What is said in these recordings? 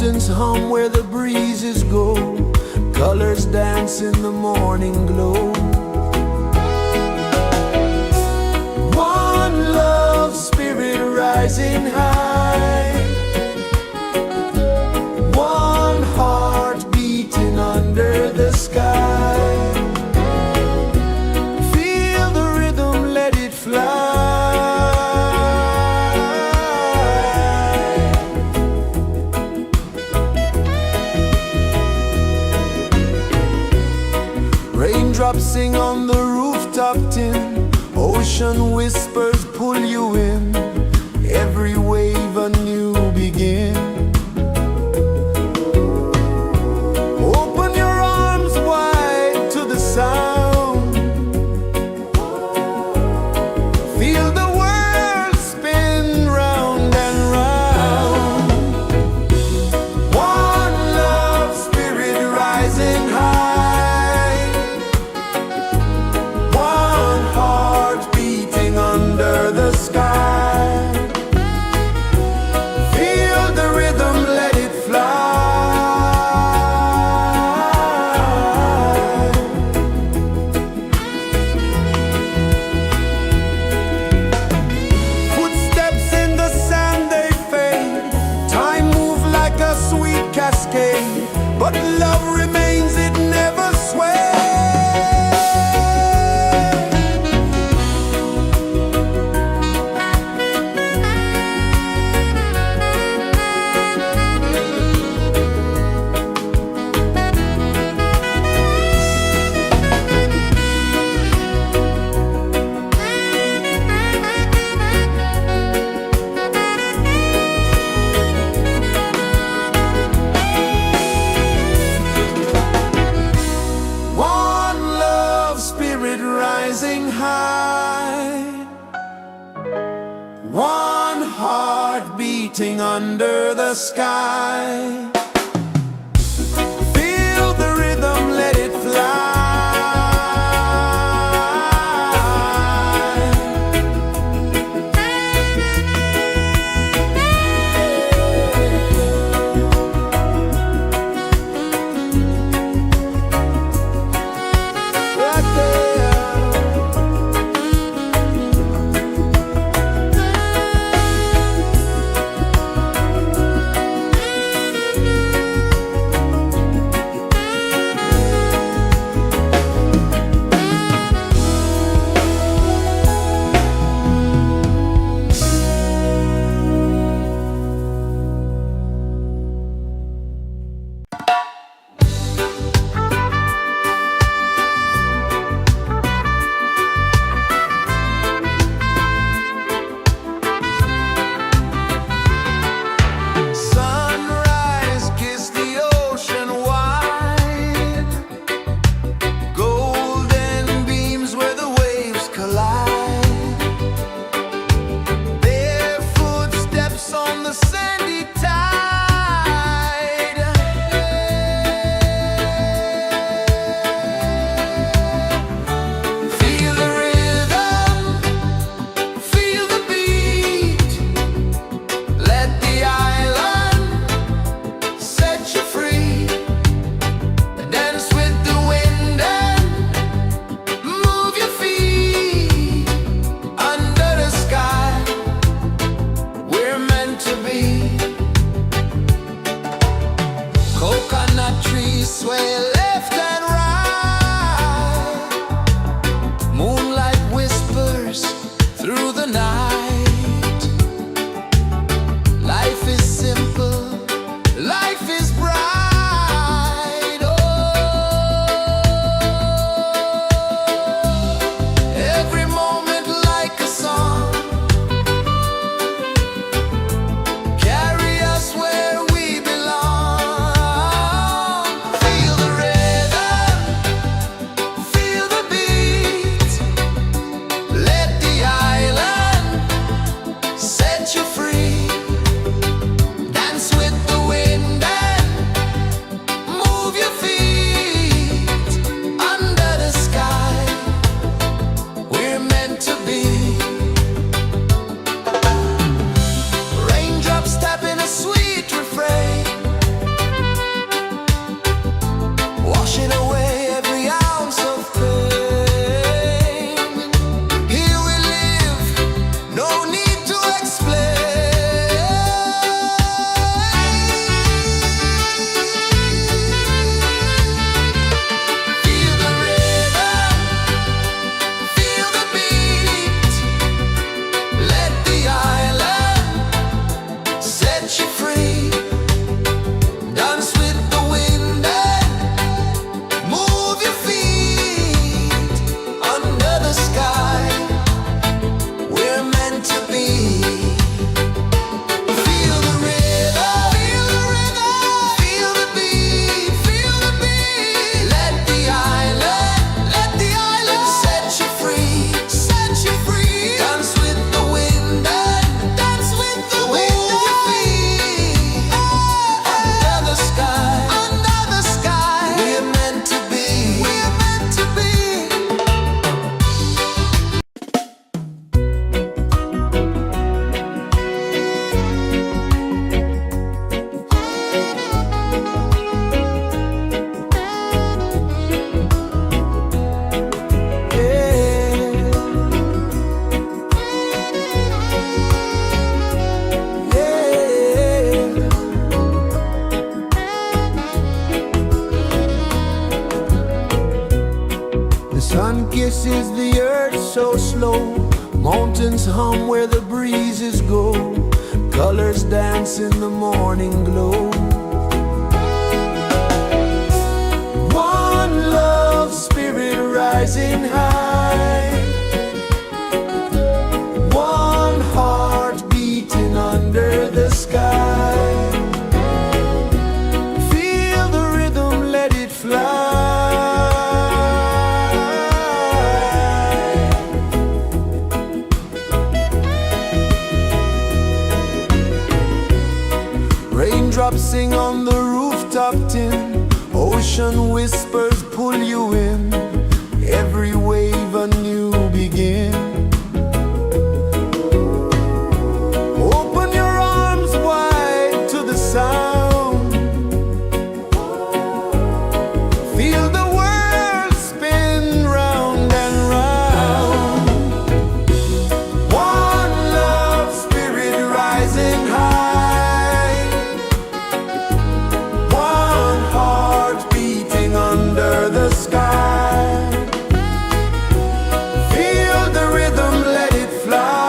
mountains hum where the breezes go, colors dance in the morning glow. One love spirit rising high, one heart beating under the sky. Feel the rhythm, let it fly. Raindrops sing on the rooftop tin, ocean whispers pull you in, every wave a new begin. Open your arms wide to the sound, feel the world spin round and round. One love spirit rising high, one heart beating under the sky. Feel the rhythm, let it fly. Footsteps in the sand, they fade. Time moves like a sweet cascade, but love remains, it never sways. One love spirit rising high, one heart beating under the sky. Feel the rhythm, let it fly. Right there. Sun kisses the earth so slow, mountains hum where the breezes go, colors dance in the morning glow. One love spirit rising high, one heart beating under the sky. Feel the rhythm, let it fly. Raindrops sing on the rooftop tin, ocean whispers pull you in, every wave a new begin. Open your arms wide to the sound, feel the world spin round and round. One love spirit rising high, one heart beating under the sky. Feel the rhythm, let it fly.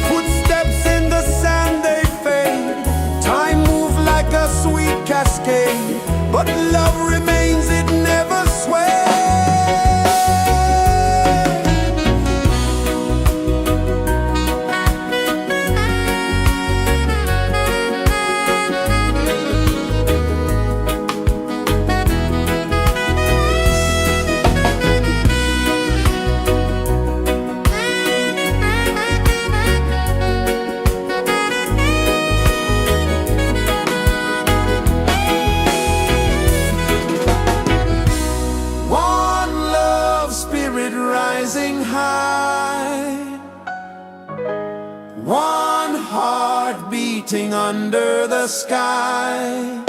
Footsteps in the sand, they fade, time moves like a sweet cascade, but love remains, it never sways. One love spirit rising high, one heart beating under the sky.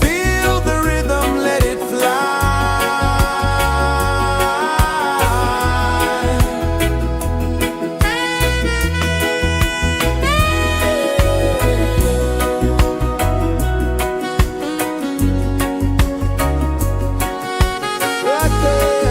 Feel the rhythm, let it fly. Right there.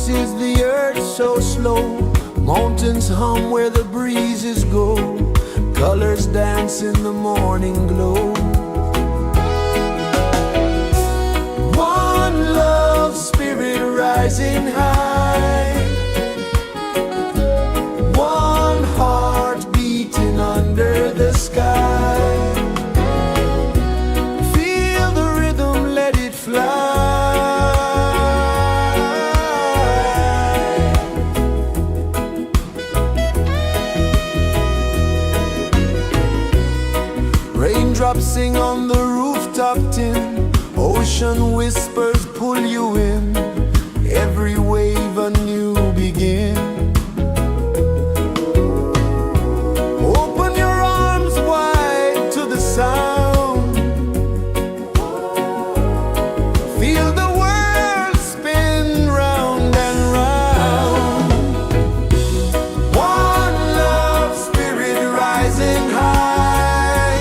pulses the earth so slow. Mountains hum where the breezes go. Colors dance in the morning glow. One love spirit rising high. One heart beating under the sky. Feel the rhythm, let it fly. Raindrops sing on the rooftop tin. Ocean whispers pull you in. Every wave a new begin. Open your arms wide to the sound. Feel the world spin round and round. One love spirit rising high.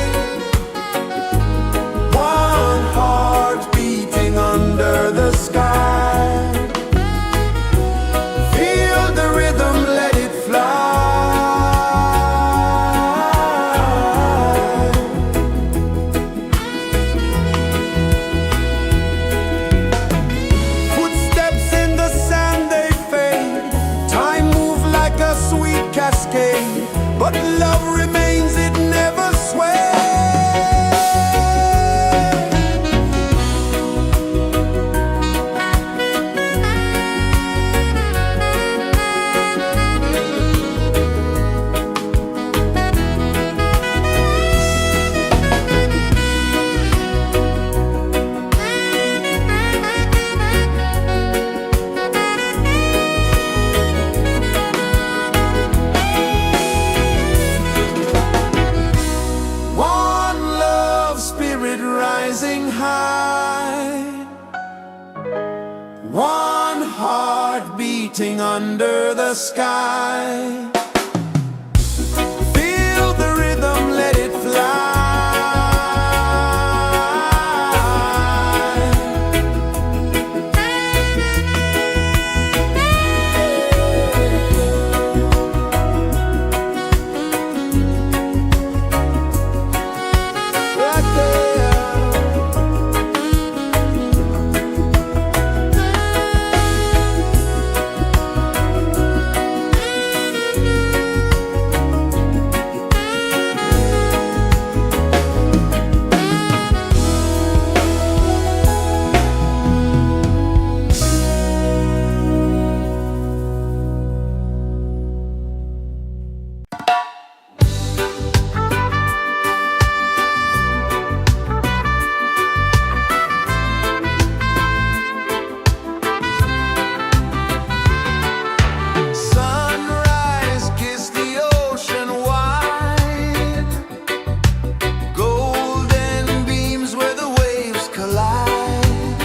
One heart beating under the sky. Feel the rhythm, let it fly. Footsteps in the sand, they fade. Time moves like a sweet cascade, but love remains, it never sways. One love spirit rising high. One heart beating under the sky. Feel the rhythm, let it fly. Right there. Sunrise, kiss the ocean wide. Golden beams where the waves collide.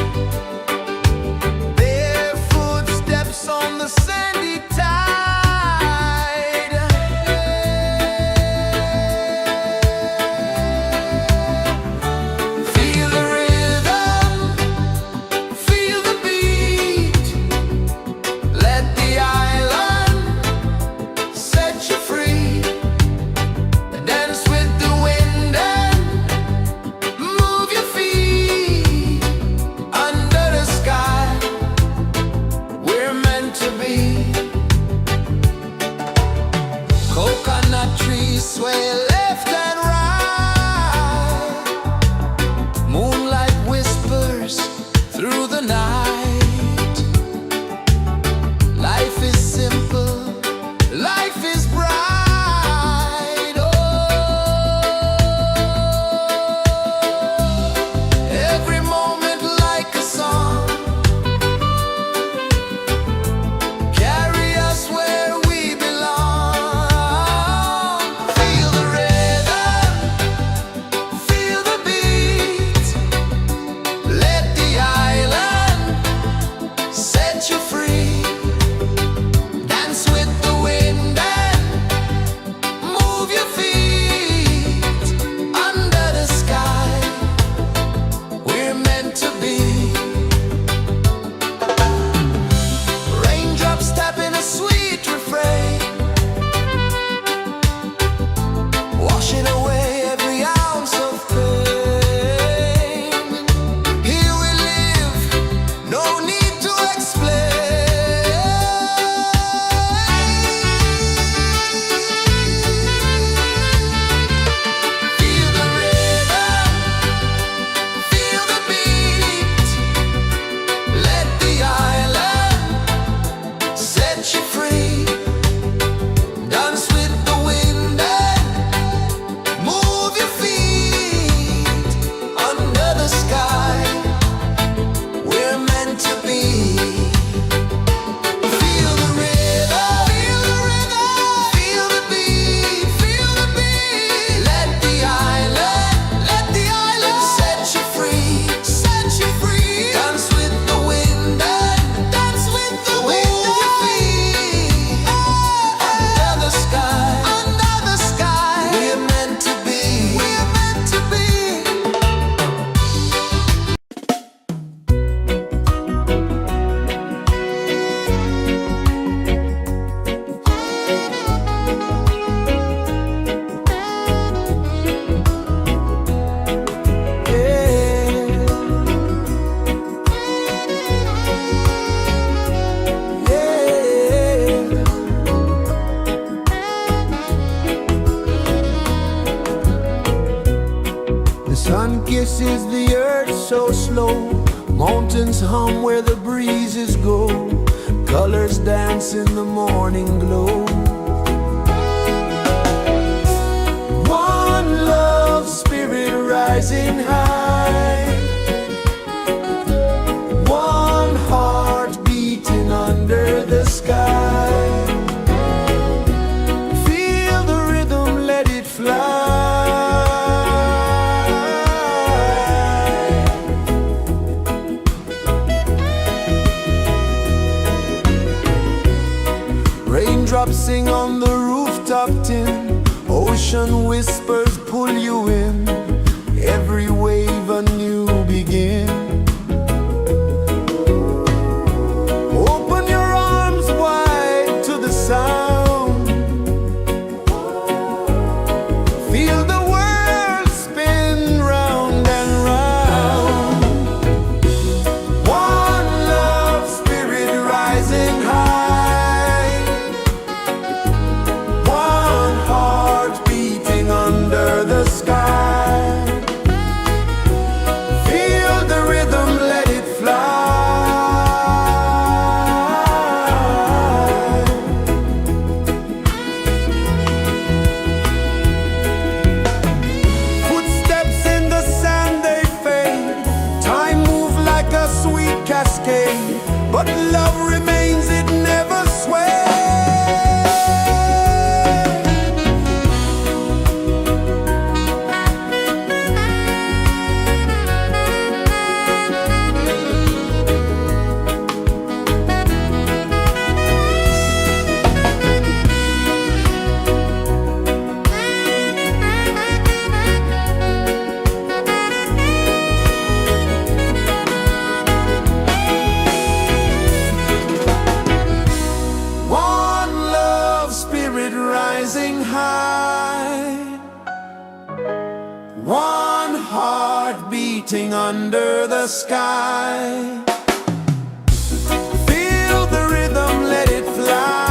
Bare footsteps on the sandy tide. Feel the rhythm, feel the beat. Let the island set you free. Dance with the wind and move your feet. Under the sky, we're meant to be. Coconut trees sway left and right. Moonlight whispers through the night. Life is simple, life is bright. Oh, every moment like a song. Carry us where we belong. Feel the rhythm. traces the earth so slow. Mountains hum where the breezes go. Colors dance in the morning glow. One love spirit rising high. One heart beating under the sky. Feel the rhythm, let it fly. Raindrops sing on the rooftop tin. Ocean whispers pull you in. Every wave a new begin. Open your arms wide to the sound. Feel the world spin round and round. One love spirit rising high. One heart beating under the sky. Feel the rhythm, let it fly. Footsteps in the sand, they fade. Time moves like a sweet cascade, but love remains, it never sways. One love spirit rising high. One heart beating under the sky. Feel the rhythm, let it fly.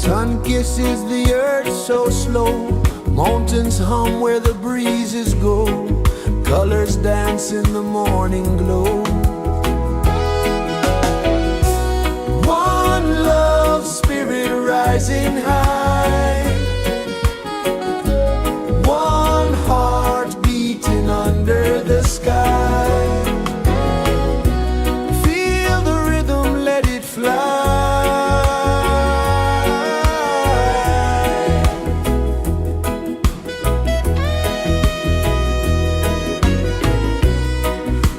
Sun kisses the earth so slow, mountains hum where the breezes go, colors dance in the morning glow. One love spirit rising high, one heart beating under the sky. Feel the rhythm, let it fly.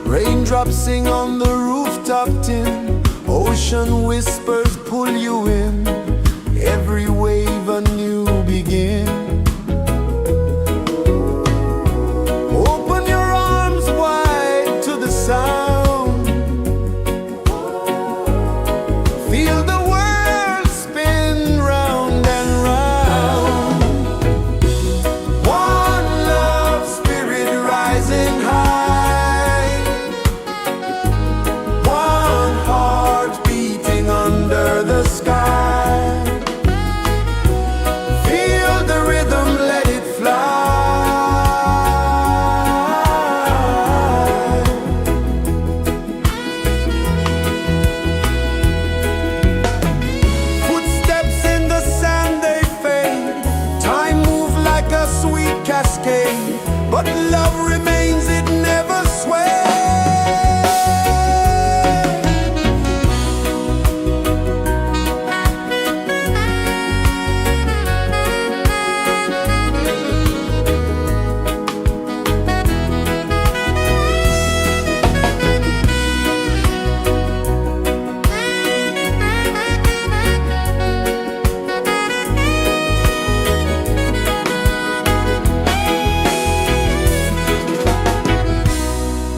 Raindrops sing on the rooftop tin, ocean whispers pull you in, every wave a new begin. Open your arms wide to the sound, feel the world spin round and round. One love spirit rising high, one heart beating under the sky. Feel the rhythm, let it fly. Footsteps in the sand, they fade. Time moves like a sweet cascade, but love remains, it never sways.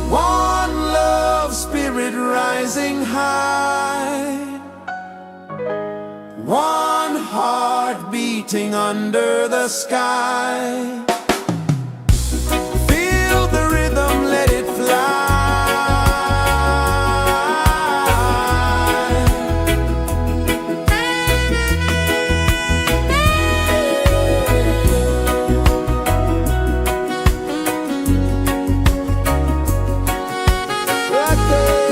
One love spirit rising high, one heart beating under the sky. Feel the rhythm, let it fly. Right there.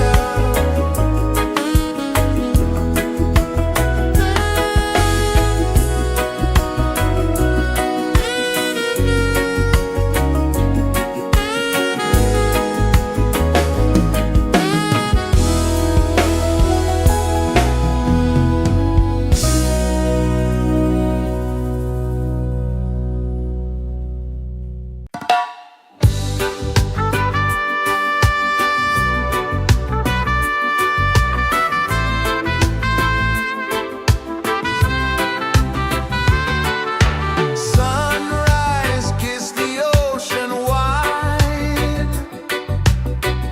Sunrise, kiss the ocean wide,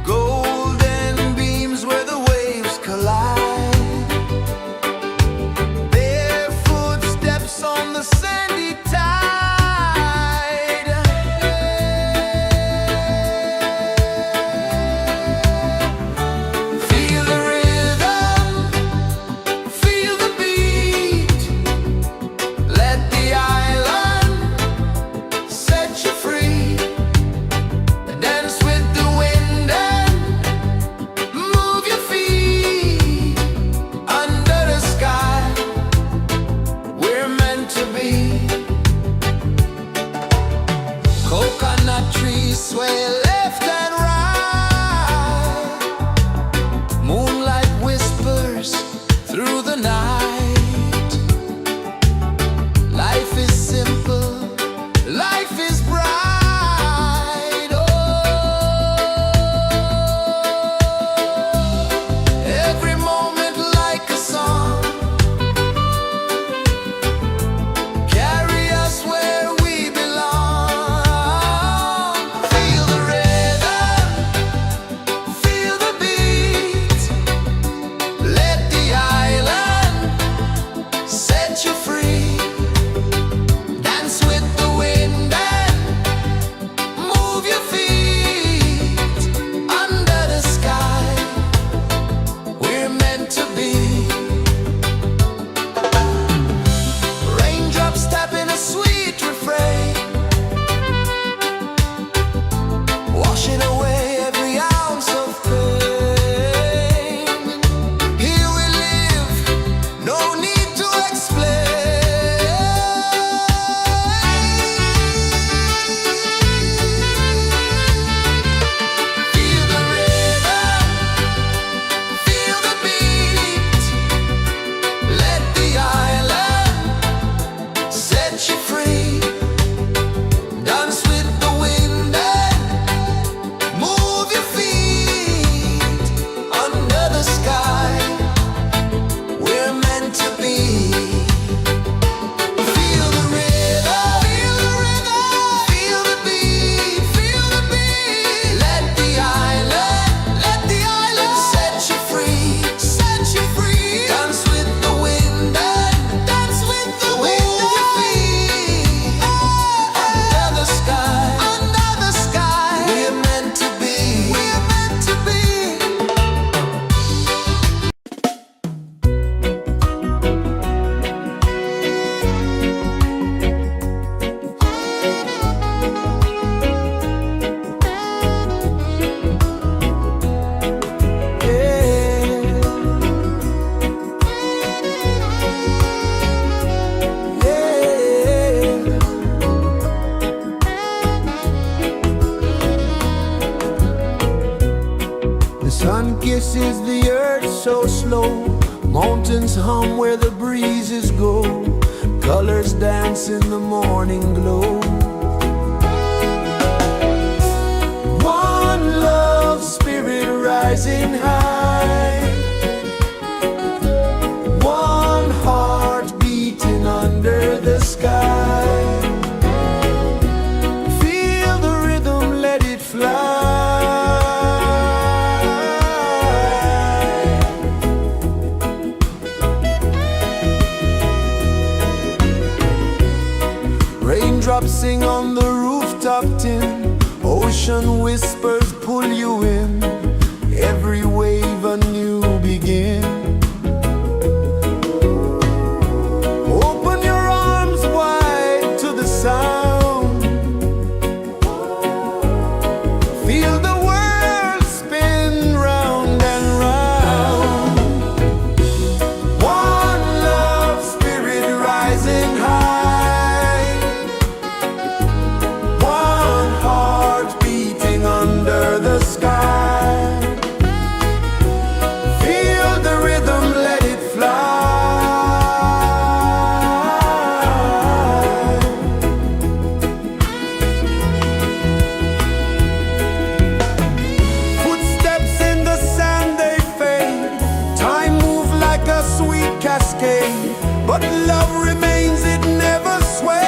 golden beams where the waves collide, barefoot steps on the sandy tide. Feel the rhythm, feel the beat, let the island set you free. Dance with the wind and move your feet under the sky. We're meant to be. Coconut trees sway left and right, moonlight whispers through the night. Life is simple, life is bright. Oh, every moment like a song, carry us where we belong. Feel the rhythm, pulses the earth so slow. Mountains hum where the breezes go. Colors dance in the morning glow. One love spirit rising high. One heart beating under the sky. Feel the rhythm, let it fly. Raindrops sing on the rooftop tin. Ocean whispers pull you in. Every wave a new begin. Open your arms wide to the sound. Feel the world spin round and round. One love spirit rising high. One heart beating under the sky. Feel the rhythm, let it fly. Footsteps in the sand, they fade. Time moves like a sweet cascade, but love remains, it never sways.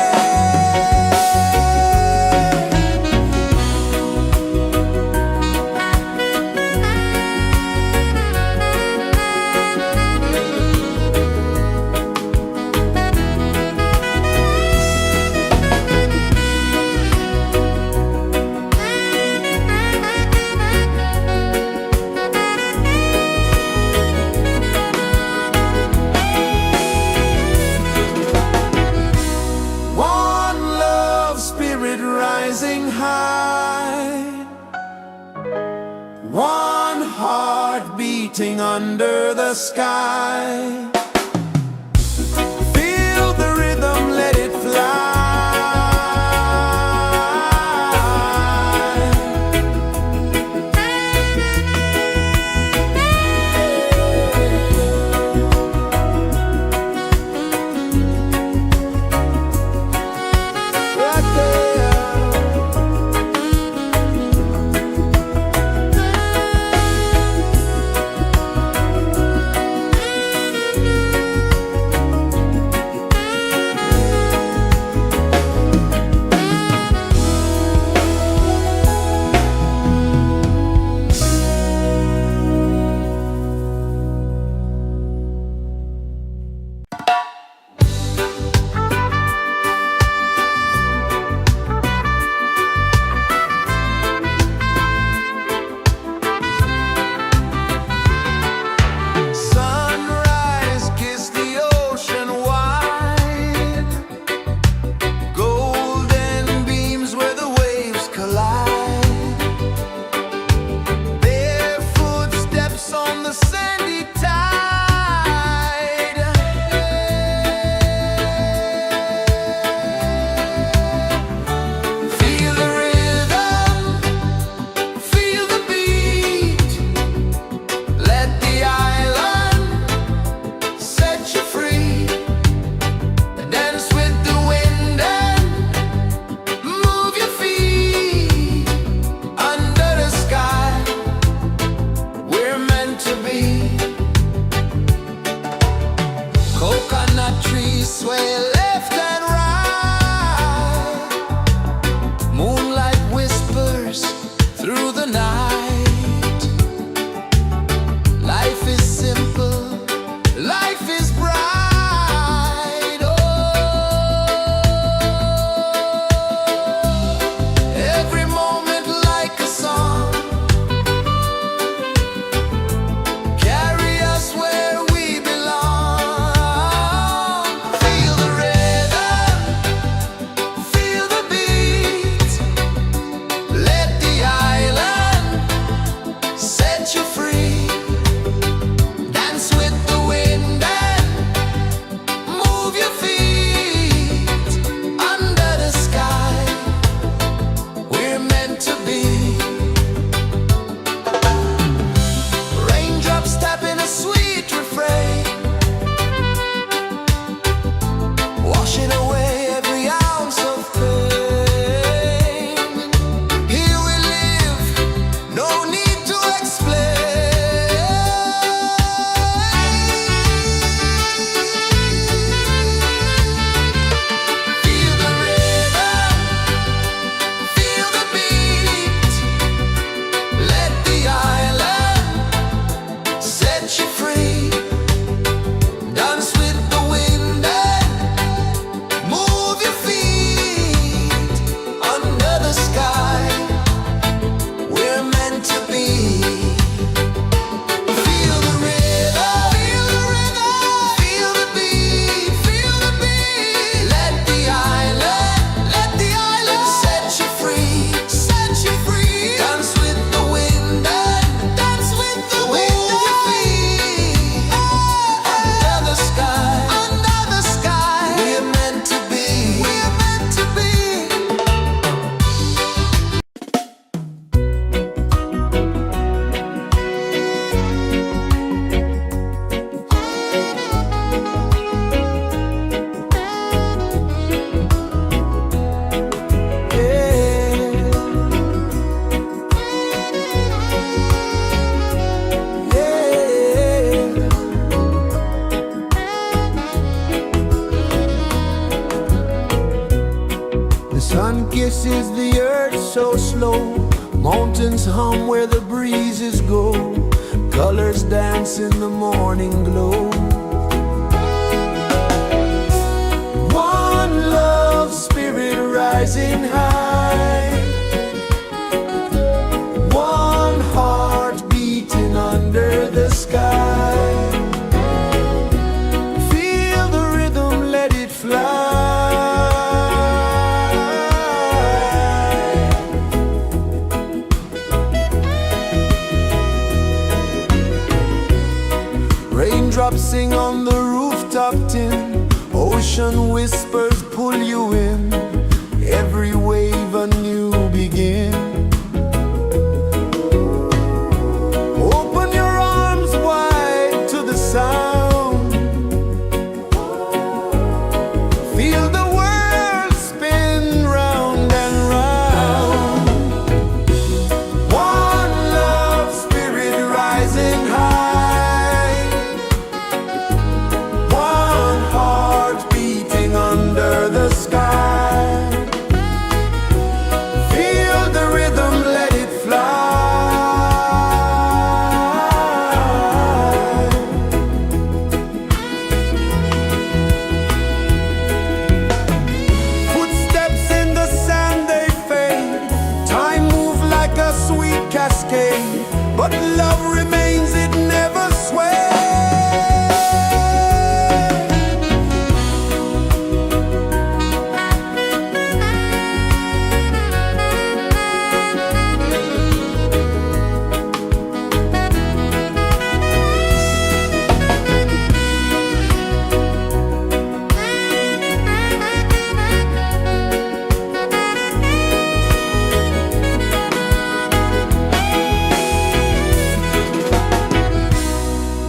One love spirit rising high. One heart beating under the sky. Feel the rhythm, let it fly. Right there. kisses the earth so slow. Mountains hum where the breezes go. Colors dance in the morning glow. One love spirit rising high. One heart beating under the sky. Feel the rhythm, let it fly. Raindrops sing on the rooftop tin. Ocean whispers pull you in. Every wave a new begin. Open your arms wide to the sound. Feel the world spin round and round. One love spirit rising high. One heart beating under the sky. Feel the rhythm, let it fly. Footsteps in the sand, they fade. Time moves like a sweet cascade, but love remains, it never sways.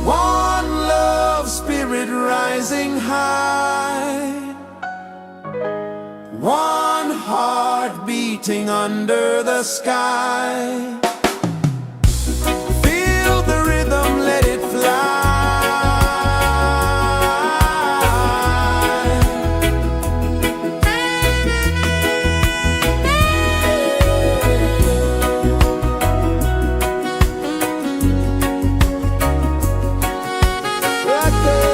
One love spirit rising high. One heart beating under the sky. Feel the rhythm, let it fly. Right there.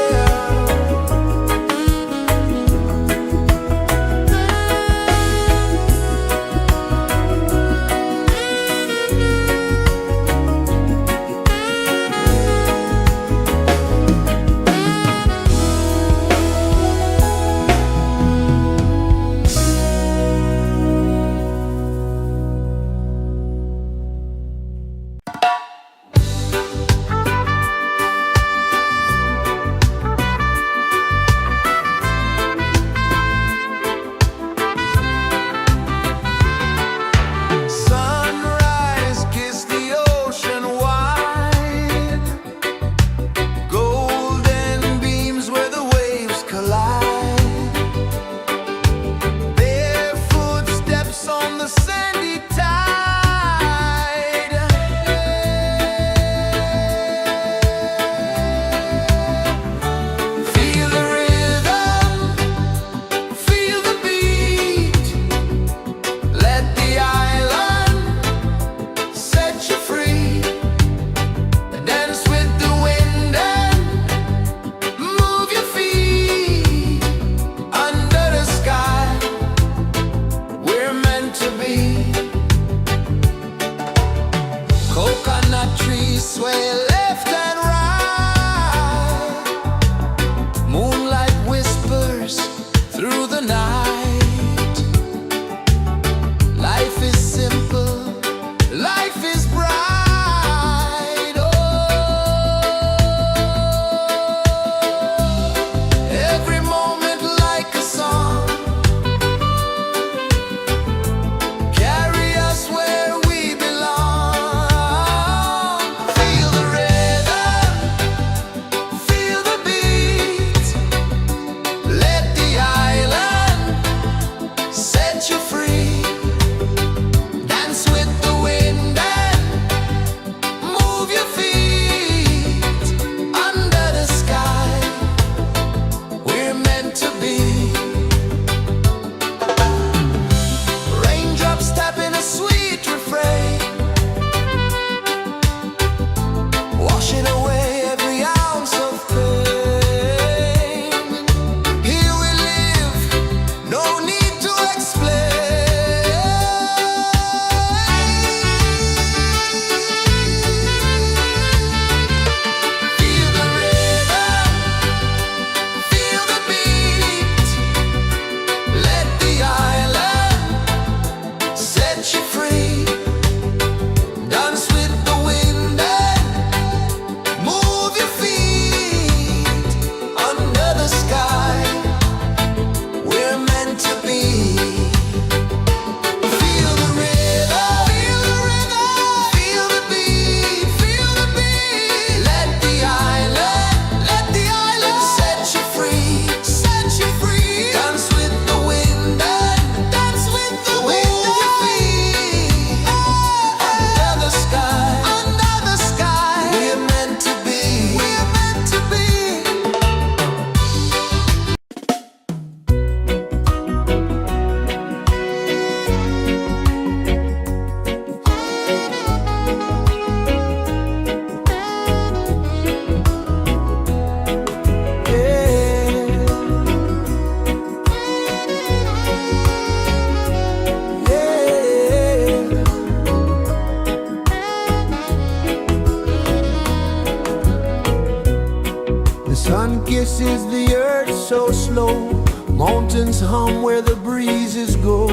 Mountains hum where the breezes go,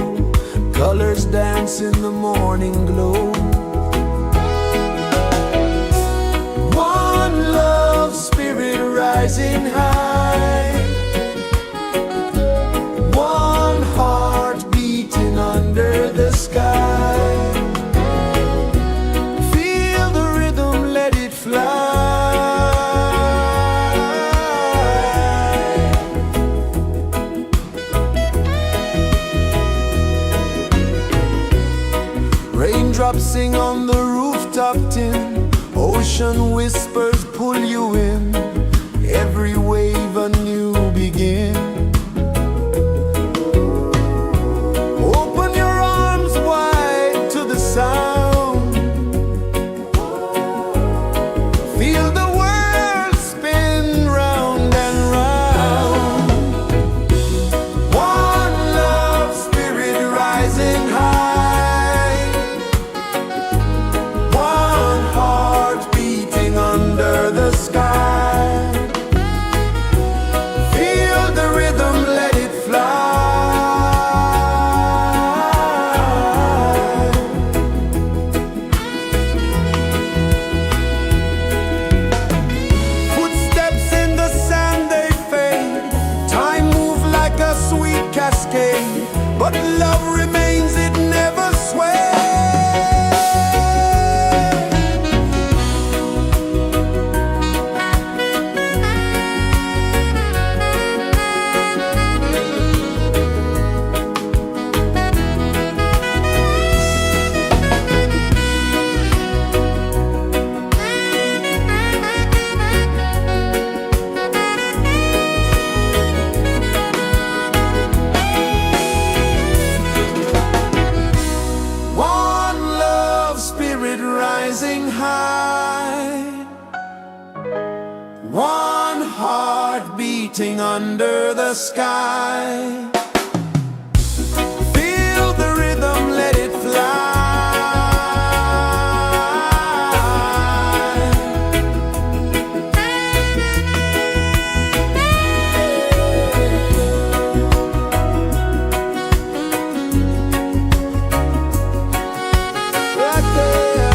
colors dance in the morning glow. One love spirit rising high, one heart beating under the sky. Feel the rhythm, let it fly. Raindrops sing on the rooftop tin, ocean whispers pull you in, every wave a new begin. Open your arms wide to the sound, feel the world spin round and round. One love spirit rising high, one heart beating under the sky. Feel the rhythm, let it fly. Footsteps in the sand, they fade. Time moves like a sweet cascade, but love remains, it never sways. One love spirit rising high, one heart beating under the sky. Feel the rhythm, let it fly. Right there.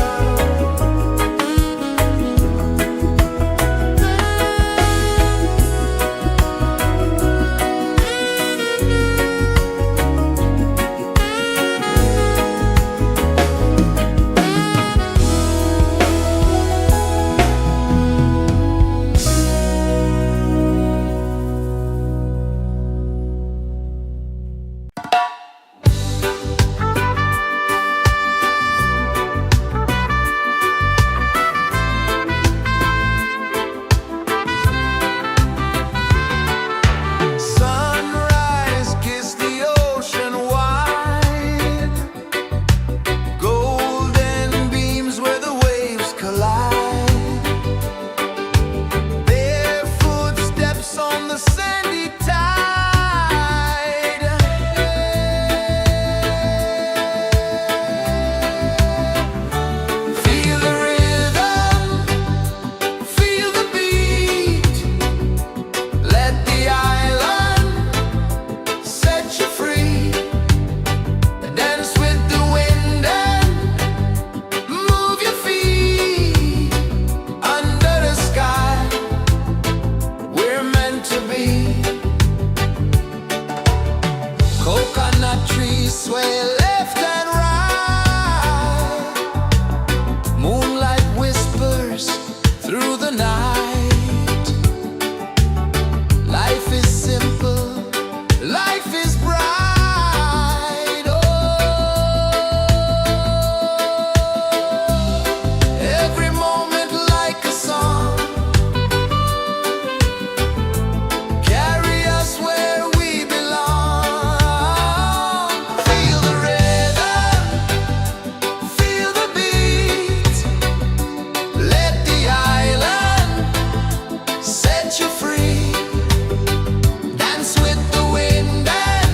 Sunrise, kiss the ocean wide, golden beams where the waves collide. Bare footsteps on the sandy tide. Feel the rhythm, feel the beat. Let the island set you free. Dance with the wind and move your feet. Under the sky, we're meant to be. Coconut trees sway left and right. Moonlight whispers through the night. Life is simple, life is bright. Oh, every moment like a song. Carry us where we belong. Feel the rhythm, feel the beat. Let the island set you free. Dance with the wind and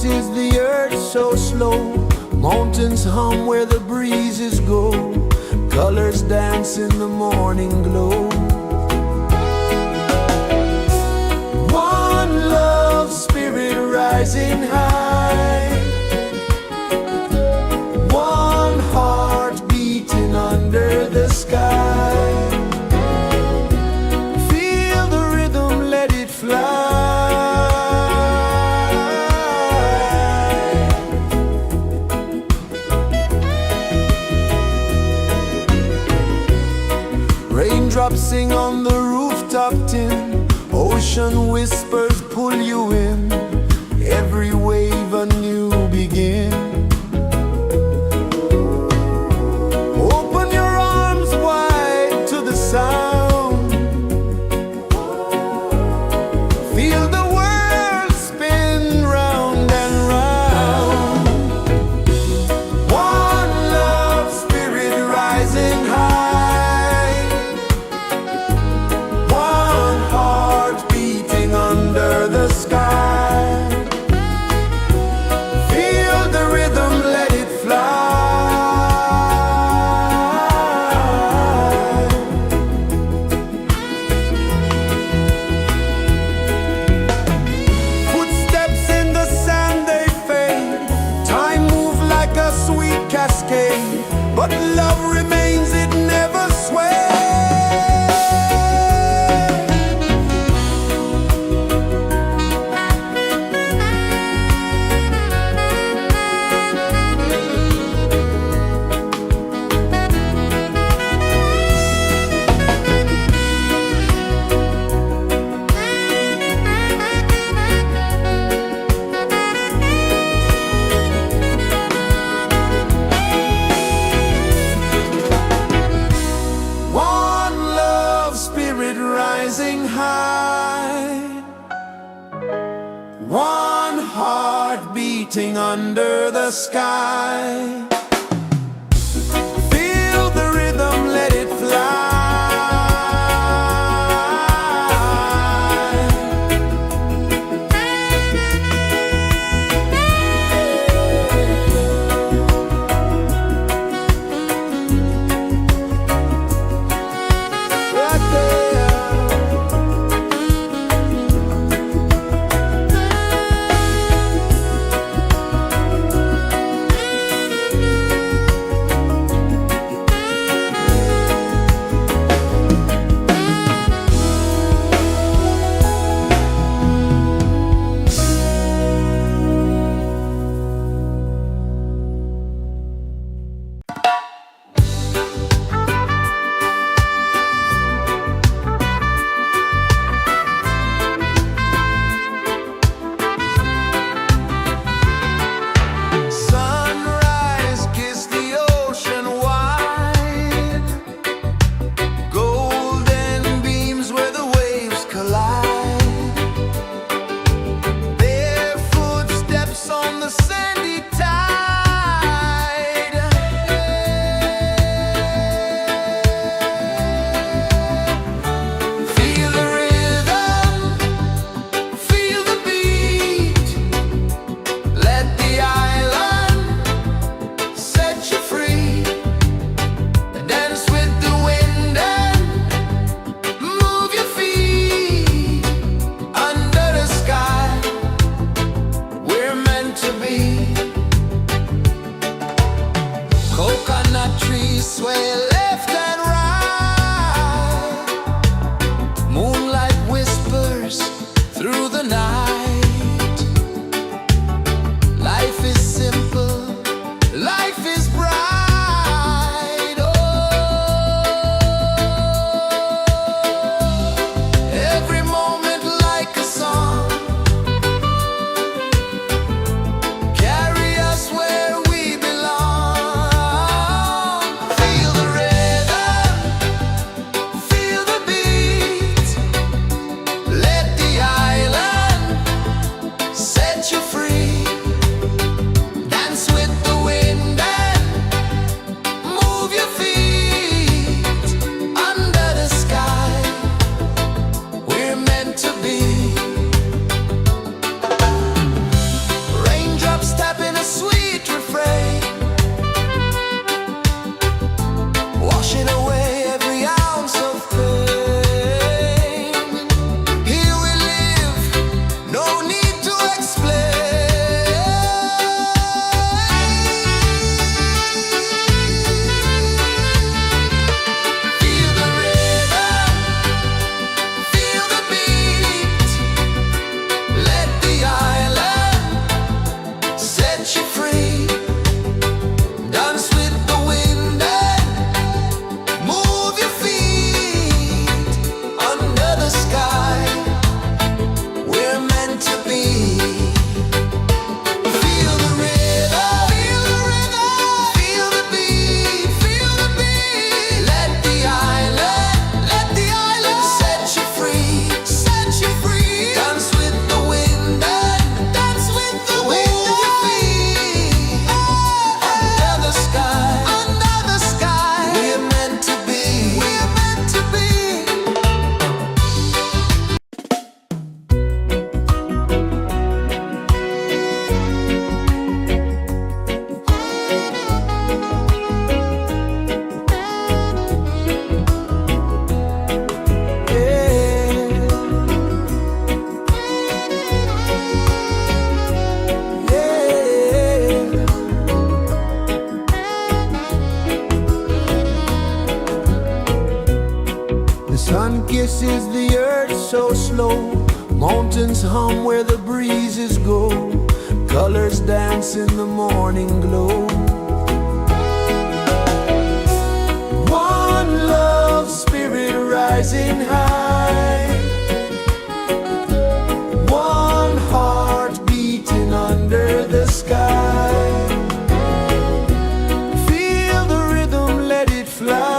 is the earth so slow? Mountains hum where the breezes go. Colors dance in the morning glow. One love spirit rising high. One heart beating under the sky. Feel the rhythm, let it fly. Raindrops sing on the rooftop tin. Ocean whispers pull you in. Every wave a new begin. Open your arms wide to the sound. Feel the world spin round and round. One love spirit rising high. One heart beating under the sky. Feel the rhythm, let it fly. Footsteps in the sand, they fade. Time moves like a sweet cascade, but love remains, it never sways. One love spirit rising high. One heart beating under the sky. Feel the rhythm, let it fly. Right there. pulses the earth so slow. Mountains hum where the breezes go. Colors dance in the morning glow. One love spirit rising high. One heart beating under the sky. Feel the rhythm, let it fly.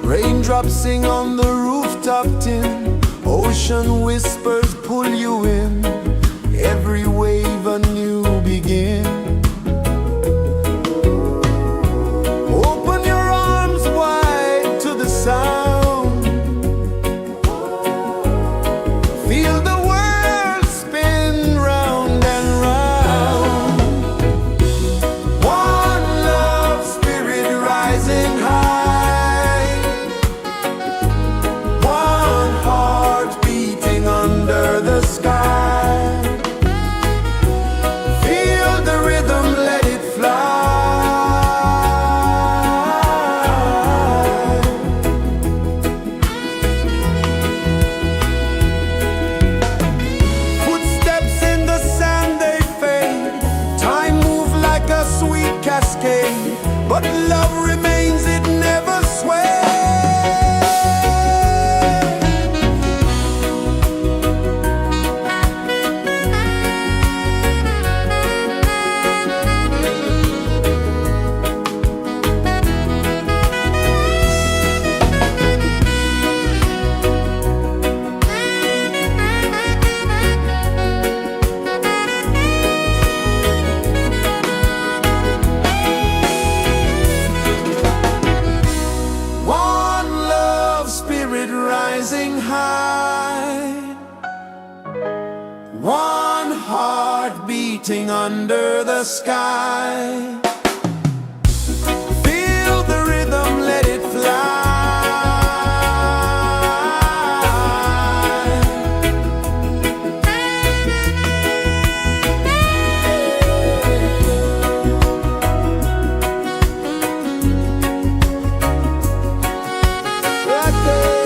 Raindrops sing on the rooftop tin. Ocean whispers pull you in. Every wave a new begin. Open your arms wide to the sound. Feel the world spin round and round. One love spirit rising high. One heart beating under the sky. Feel the rhythm, let it fly. Footsteps in the sand, they fade. Time moves like a sweet cascade, but love remains, it never sways. One love spirit rising high. One heart beating under the sky. Feel the rhythm, let it fly. Right there.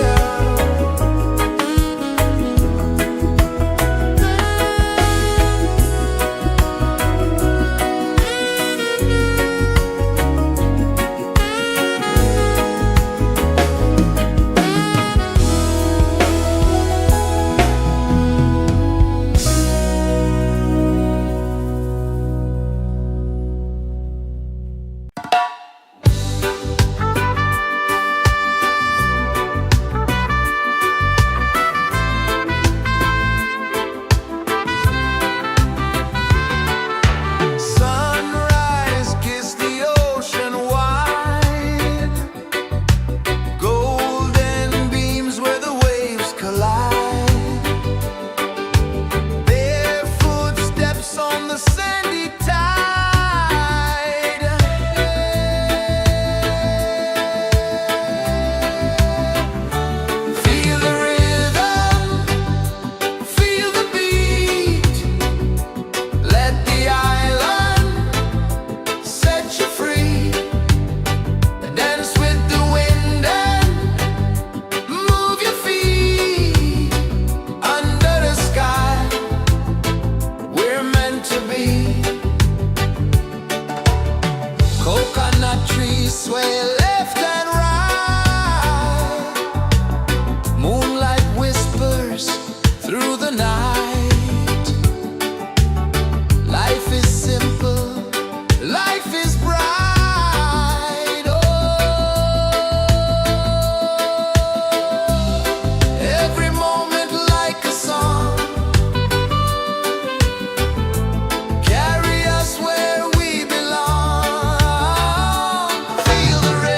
Sunrise, kiss the ocean wide. Golden beams where the waves collide. Barefoot steps on the sandy tide. Feel the rhythm, feel the beat. Let the island set you free. Dance with the wind and move your feet. Under the sky, we're meant to be. Coconut trees sway left and right. Moonlight whispers through the night. Life is simple, life is bright. Oh, every moment like a song. Carry us where we belong. Feel the rhythm.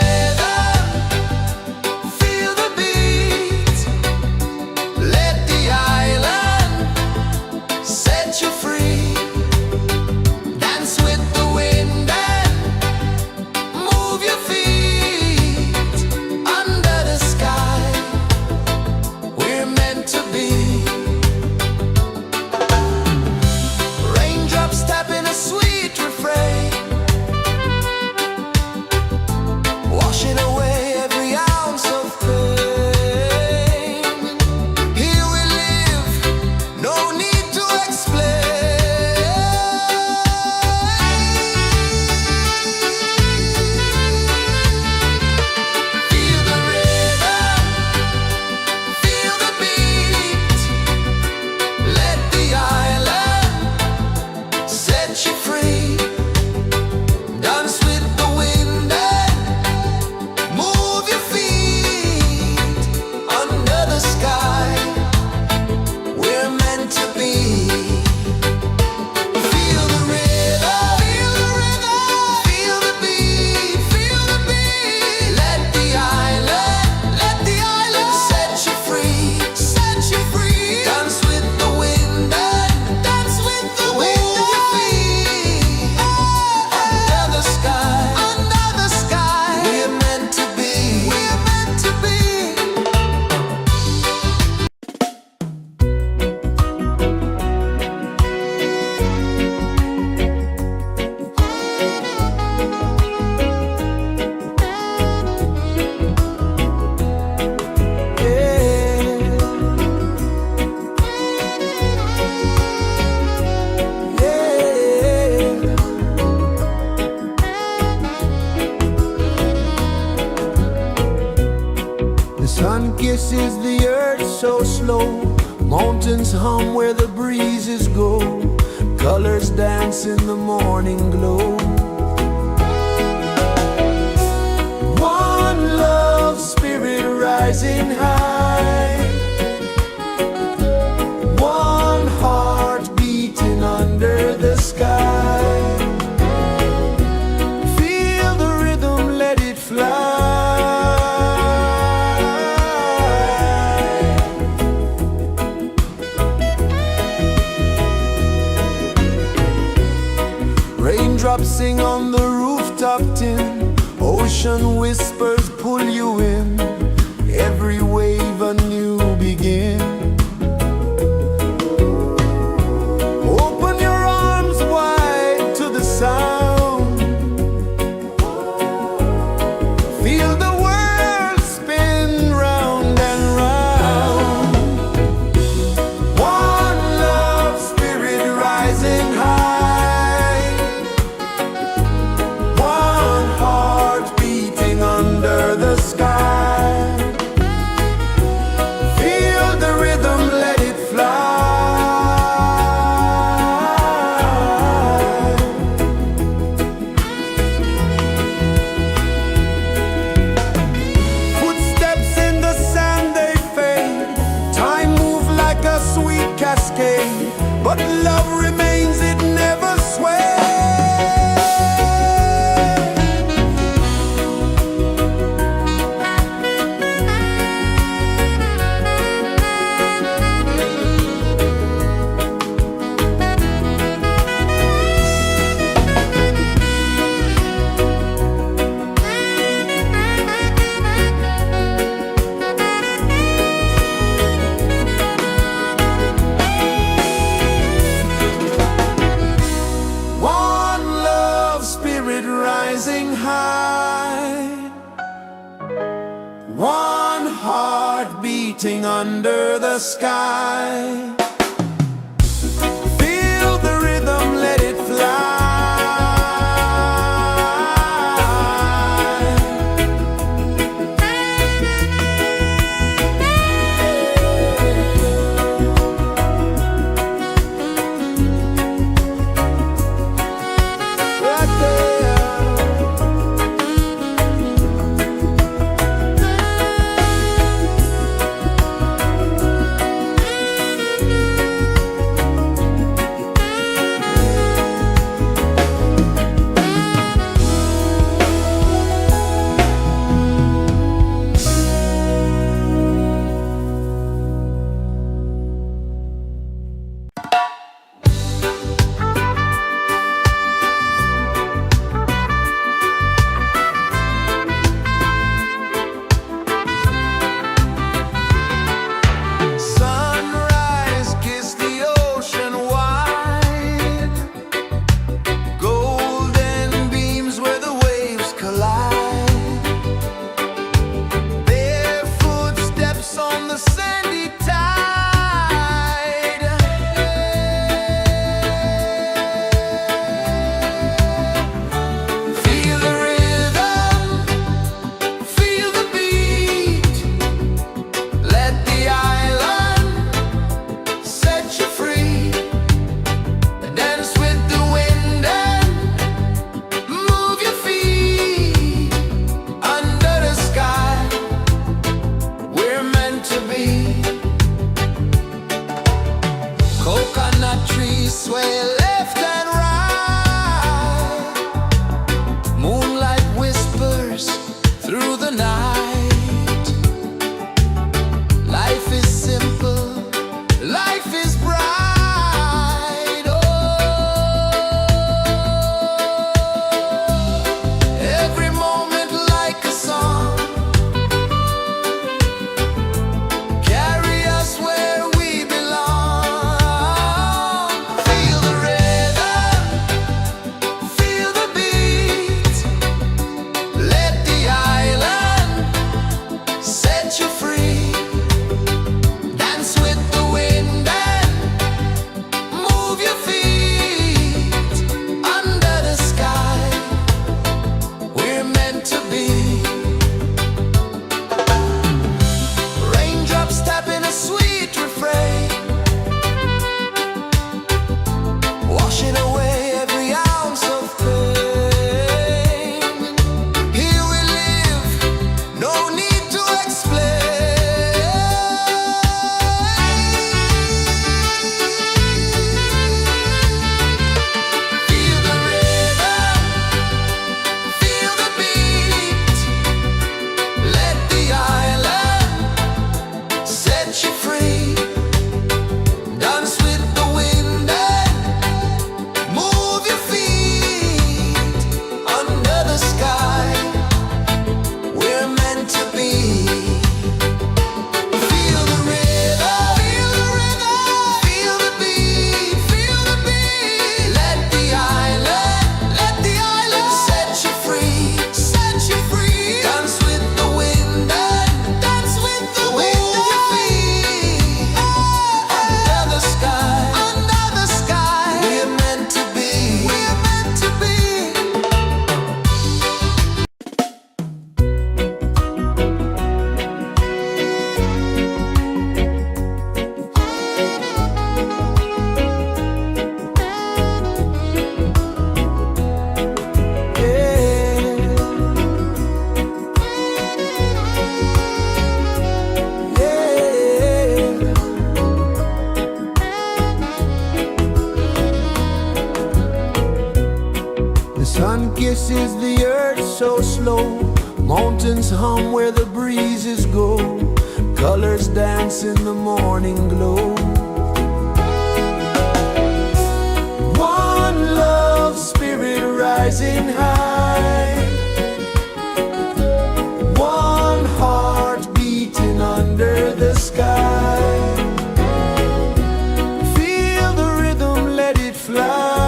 mountains hum where the breezes go, colors dance in the morning glow. One love spirit rising high, one heart beating under the sky. Feel the rhythm, let it fly. Raindrops sing on the rooftop tin, ocean whispers pull you in, every wave a new begin. Open your arms wide to the sound, feel the world spin round and round. One love spirit rising high, one heart beating under the sky. Feel the rhythm, let it fly. Footsteps in the sand, they fade. Time moves like a sweet cascade, but love remains, it never sways. One love spirit rising high, one heart beating under the sky. Feel the rhythm, let it fly. Right there. Sun kisses the earth so slow, mountains hum where the breezes go, colors dance in the morning glow. One love spirit rising high, one heart beating under the sky. Feel the rhythm, let it fly.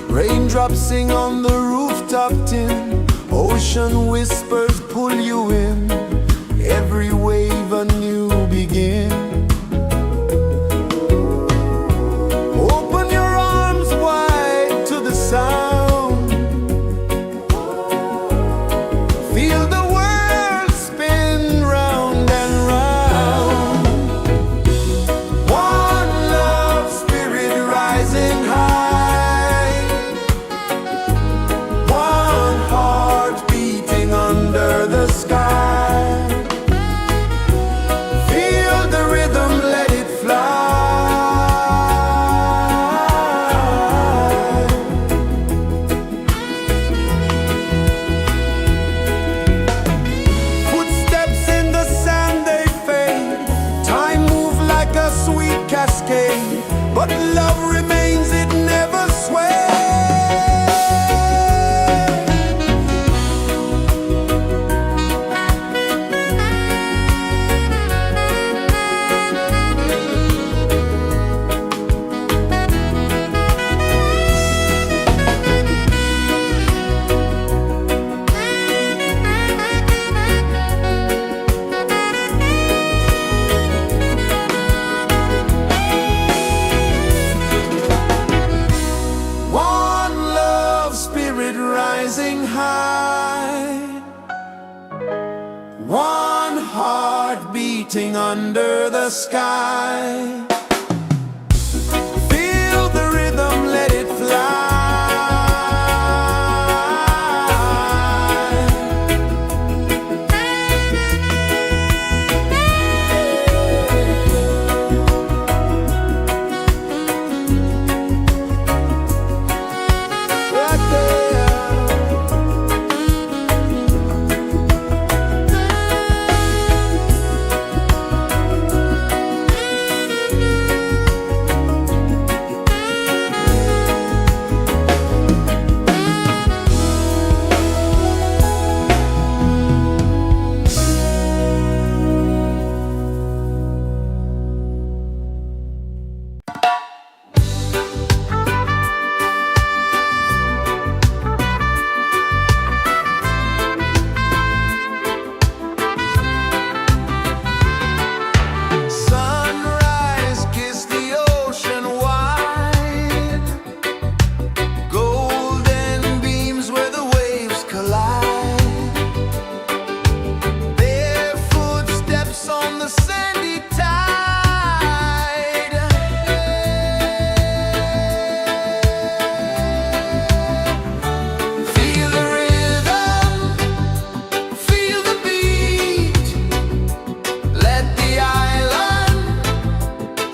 Raindrops sing on the rooftop tin, ocean whispers pull you in, every wave a new begin. Open your arms wide to the sound, feel the world spin round and round. One love spirit rising high, one heart beating under the sky. Feel the rhythm, let it fly. Footsteps in the sand, they fade, time moves like a sweet cascade, but love remains, it never sways. One love spirit rising high, one heart beating under the sky. Feel the rhythm, let it fly. Right there. Sunrise, kiss the ocean wide, golden beams where the waves collide, their footsteps on the sandy tide. Feel the rhythm, feel the beat, let the island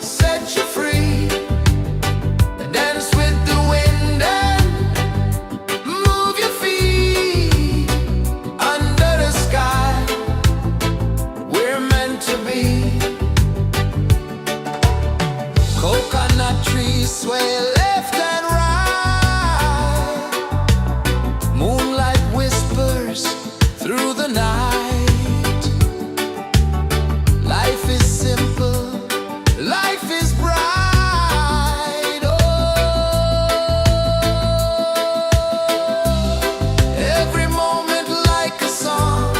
set you free. Dance with the wind and move your feet under the sky. We're meant to be. Coconut trees sway left and right, moonlight whispers through the night. Life is simple, life is bright. Oh, every moment like a song,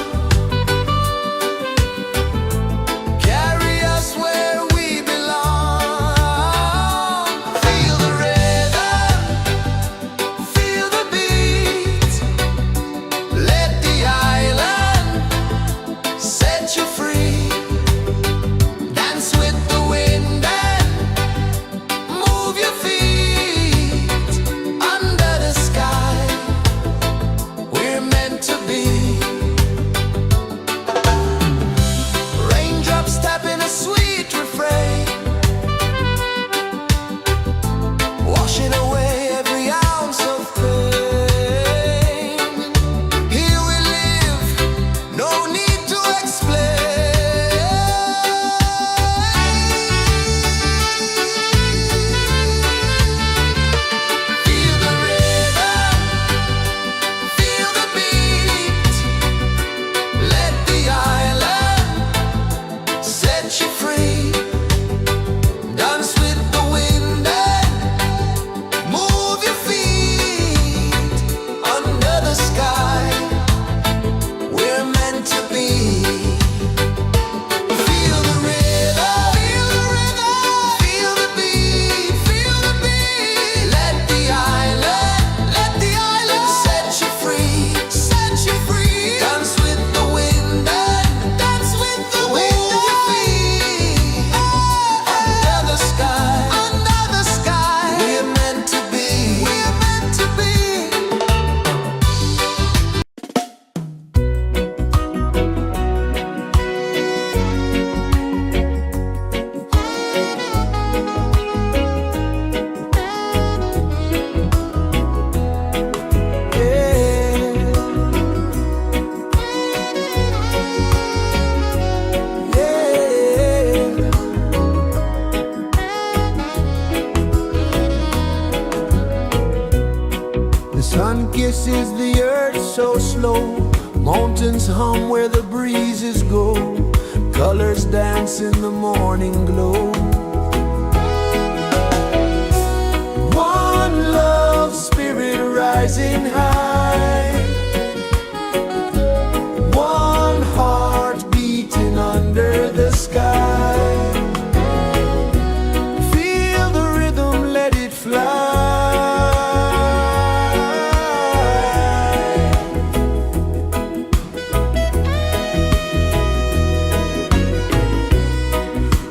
carry us where we belong. Feel the rhythm, feel the beat, let the island kisses the earth so slow. Mountains hum where the breezes go. Colors dance in the morning glow. One love spirit rising high. One heart beating under the sky. Feel the rhythm, let it fly.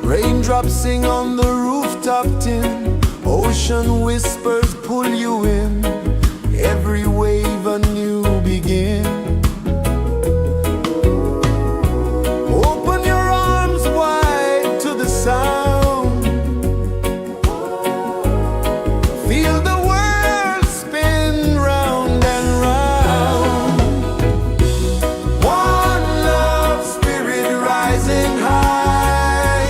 Raindrops sing on the rooftop tin. Ocean whispers pull you in. Every wave a new begin. Open your arms wide to the sound. Feel the world spin round and round. One love spirit rising high.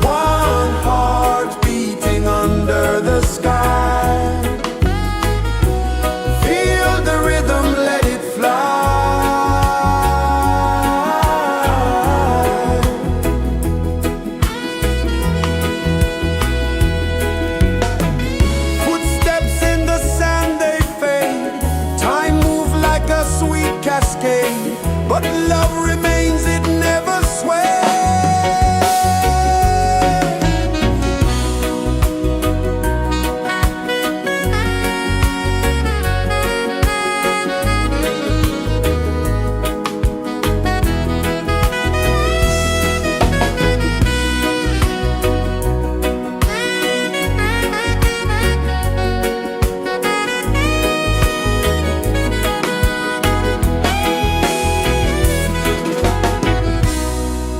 One heart beating under the sky. Feel the rhythm, let it fly. Footsteps in the sand, they fade. Time moves like a sweet cascade, but love remains, it never sways.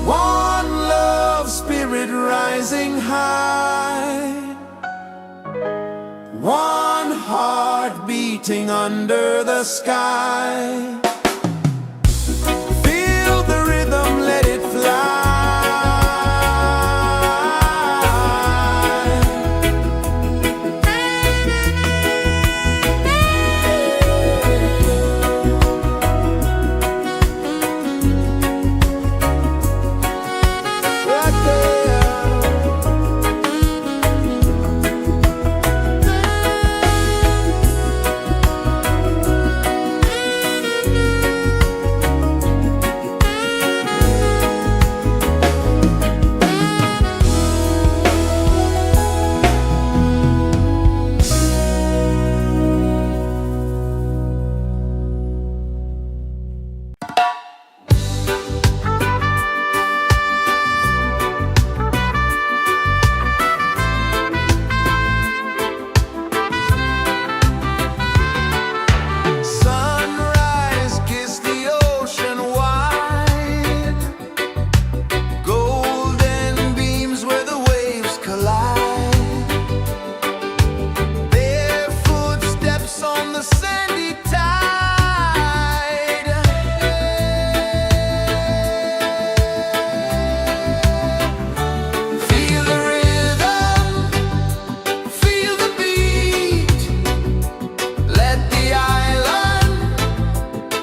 One love spirit rising high. One heart beating under the sky. Feel the rhythm, let it fly. Right there. Sunrise, kiss the ocean wide. Golden beams where the waves collide. Their footsteps on the sandy tide. Feel the rhythm, feel the beat. Let the island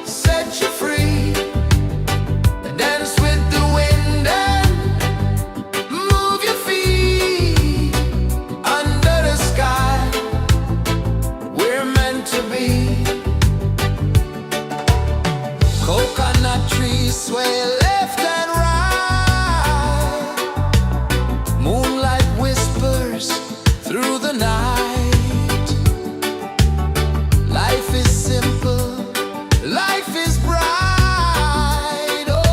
set you free. Dance with the wind and move your feet. Under the sky, we're meant to be. Coconut trees sway left and right. Moonlight whispers through the night. Life is simple, life is bright. Oh,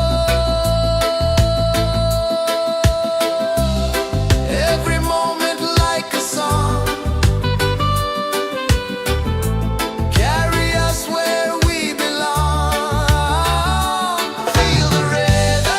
every moment like a song. Carry us where we belong. Feel the rhythm.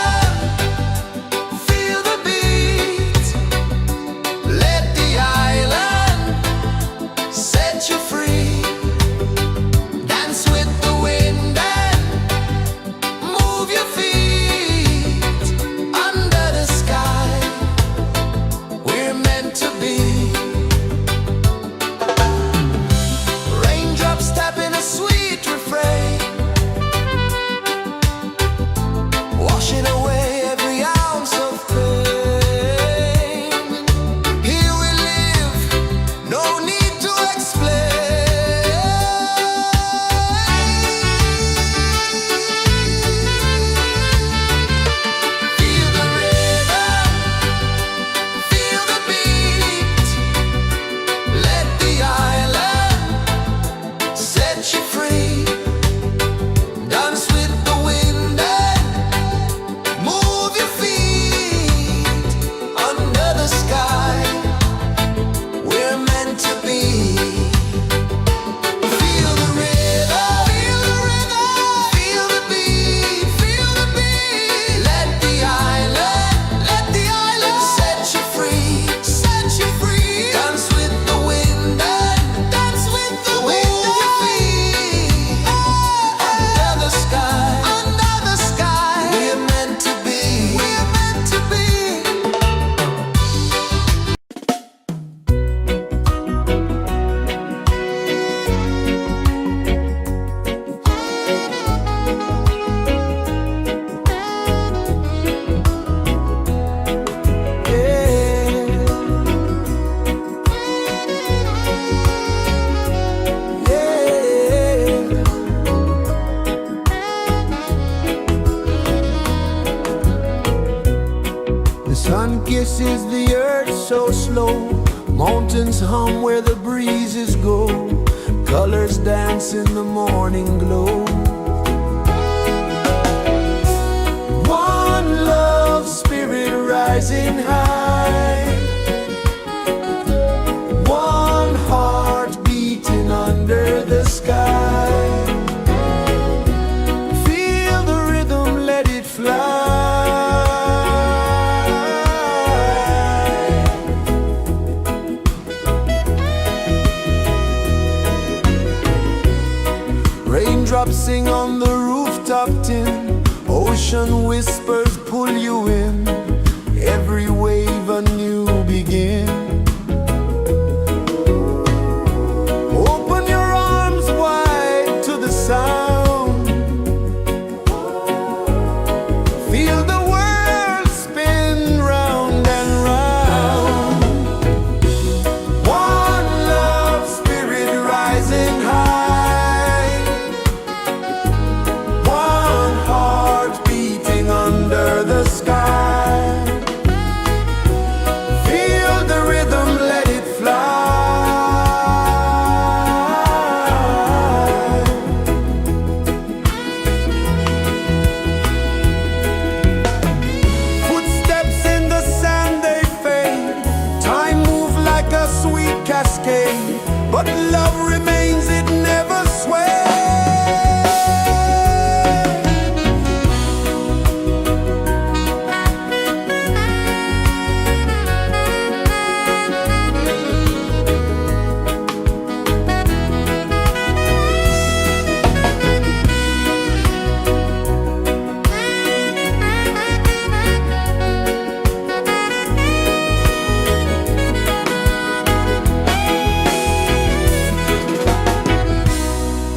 rejoices the earth so slow. Mountains hum where the breezes go. Colors dance in the morning glow. One love spirit rising high. One heart beating under the sky. Feel the rhythm, let it fly. Raindrops sing on the rooftop tin. Ocean whispers pull you in. Every wave a new begin. Open your arms wide to the sound. Feel the world spin round and round. One love spirit rising high. One heart beating under the sky. Feel the rhythm, let it fly. Footsteps in the sand, they fade. Time moves like a sweet cascade, but love remains, it never sways.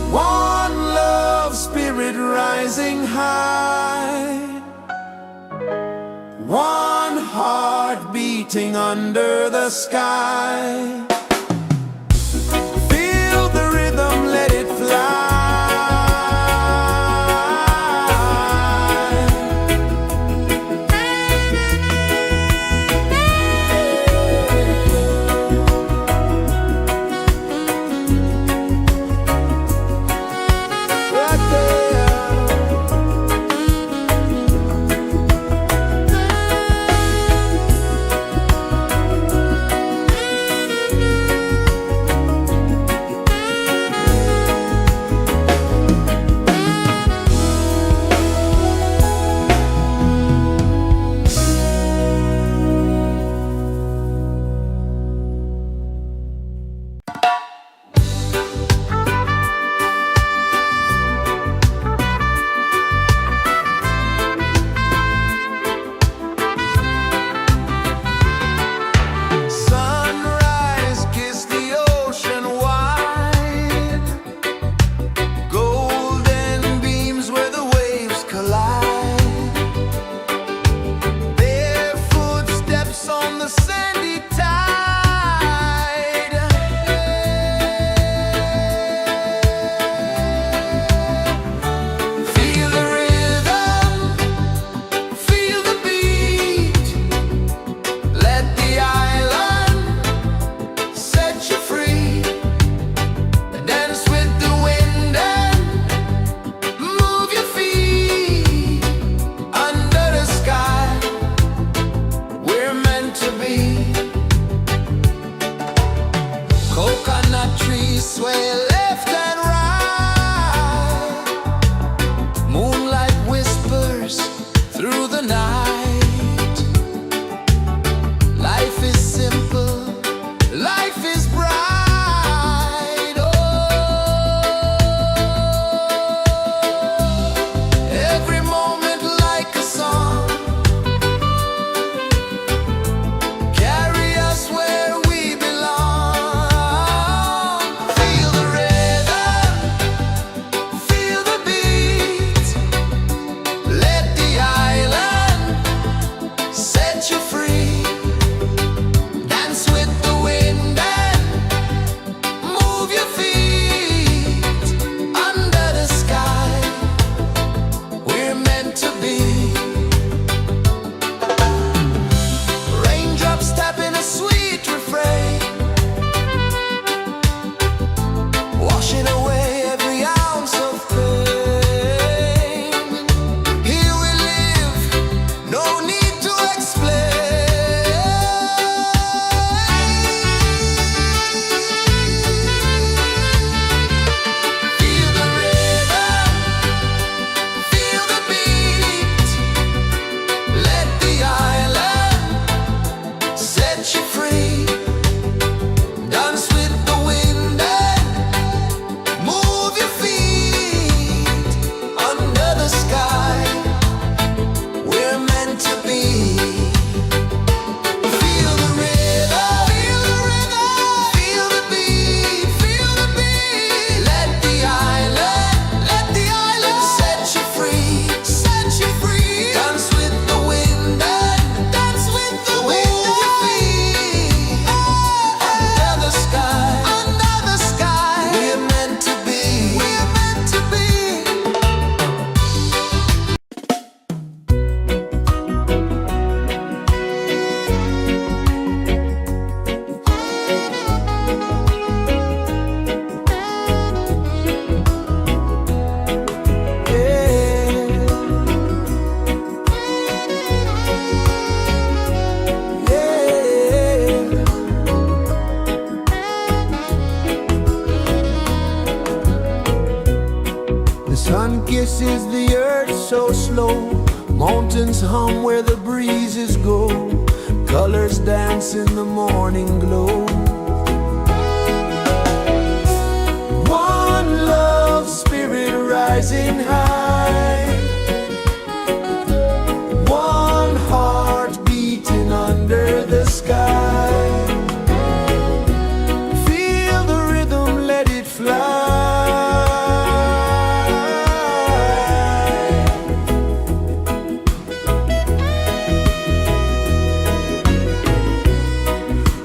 One love spirit rising high. One heart beating under the sky. Feel the rhythm, let it fly. Right there. the earth so slow. Mountains hum where the breezes go. Colors dance in the morning glow. One love spirit rising high. One heart beating under the sky. Feel the rhythm, let it fly.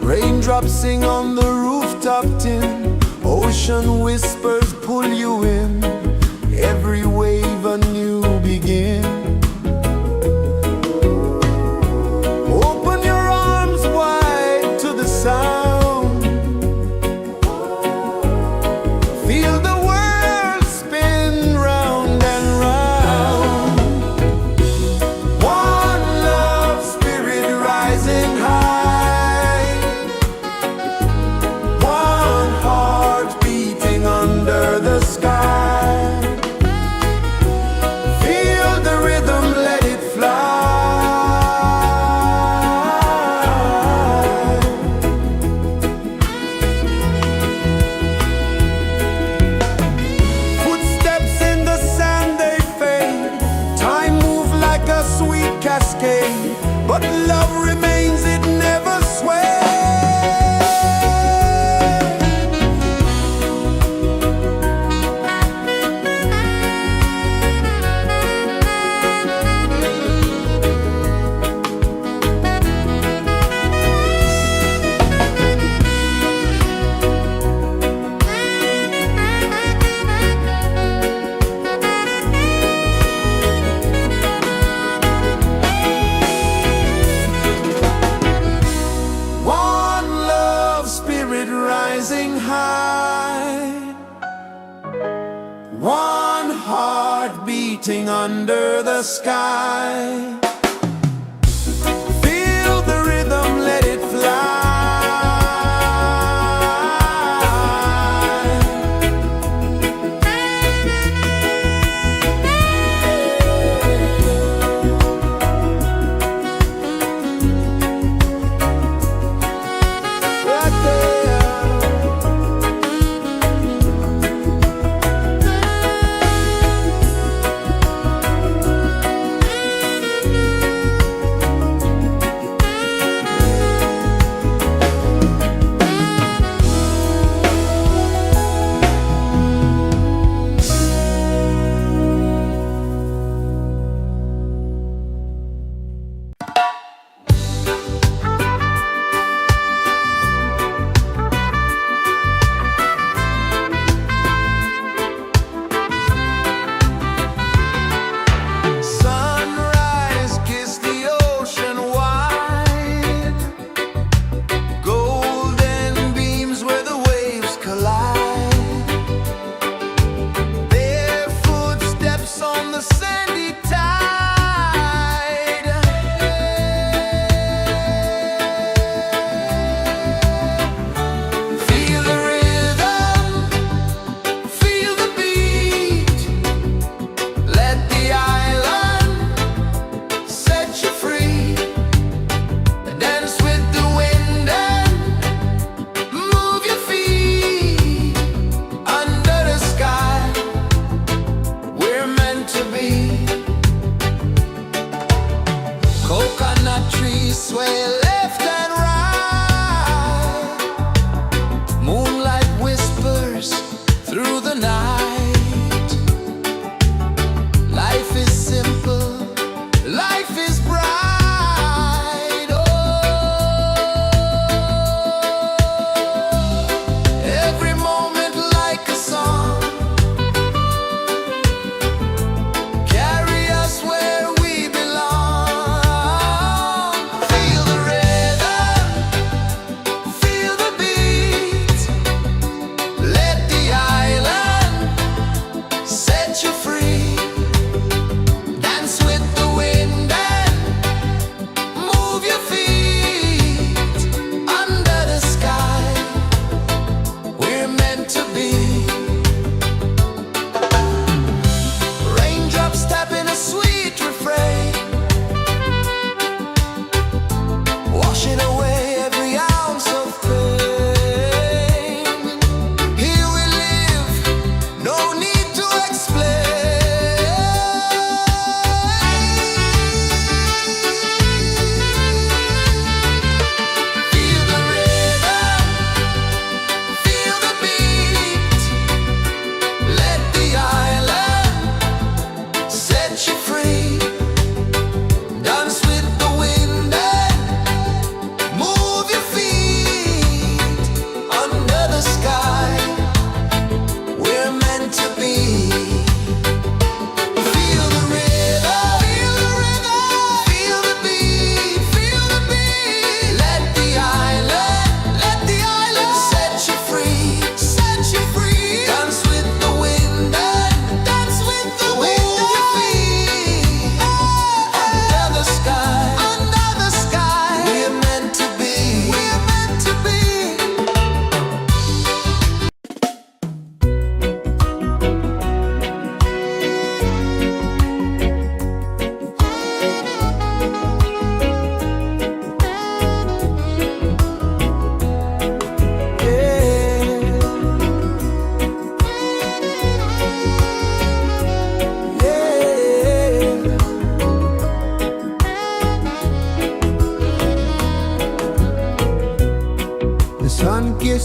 Raindrops sing on the rooftop tin. Ocean whispers pull you in. Every wave a new begin. Open your arms wide to the sound. Feel the world spin round and round. One love spirit rising high. One heart beating under the sky. Feel the rhythm, let it fly. Footsteps in the sand, they fade. Time moves like a sweet cascade, but love remains, it never sways. One love spirit rising high. One heart beating under the sky. Feel the rhythm, let it fly. Right there.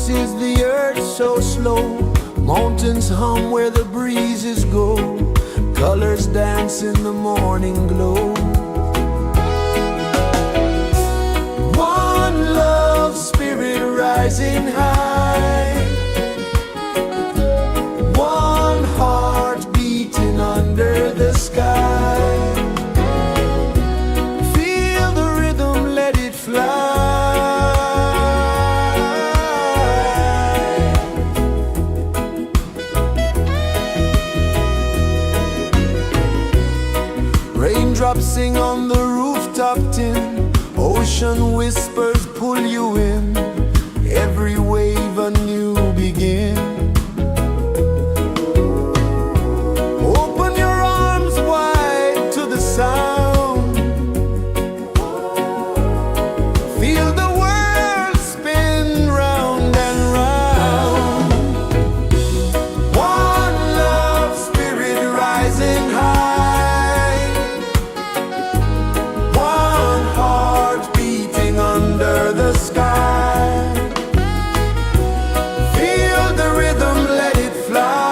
pulses the earth so slow. Mountains hum where the breezes go. Colors dance in the morning glow. One love spirit rising high. One heart beating under the sky. Feel the rhythm, let it fly. Raindrops sing on the rooftop tin. Ocean whispers pull you in. Every wave a new begin. Open your arms wide to the sound. Feel the world spin round and round. One love spirit rising high. One heart beating under the sky. Feel the rhythm, let it fly.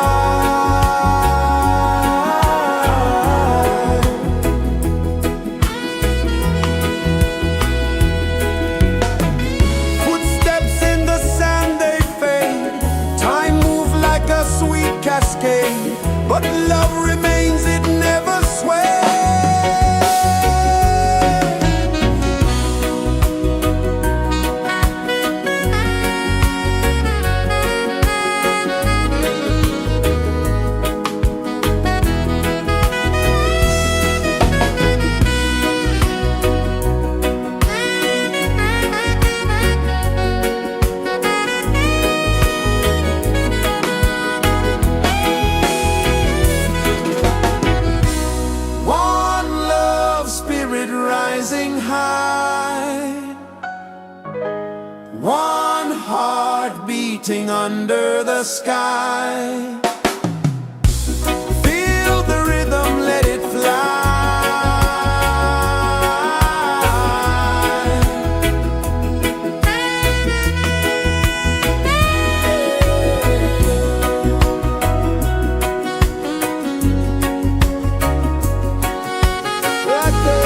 Footsteps in the sand, they fade. Time moves like a sweet cascade, but love remains, it never sways. One love spirit rising high. One heart beating under the sky. Feel the rhythm, let it fly. Right there.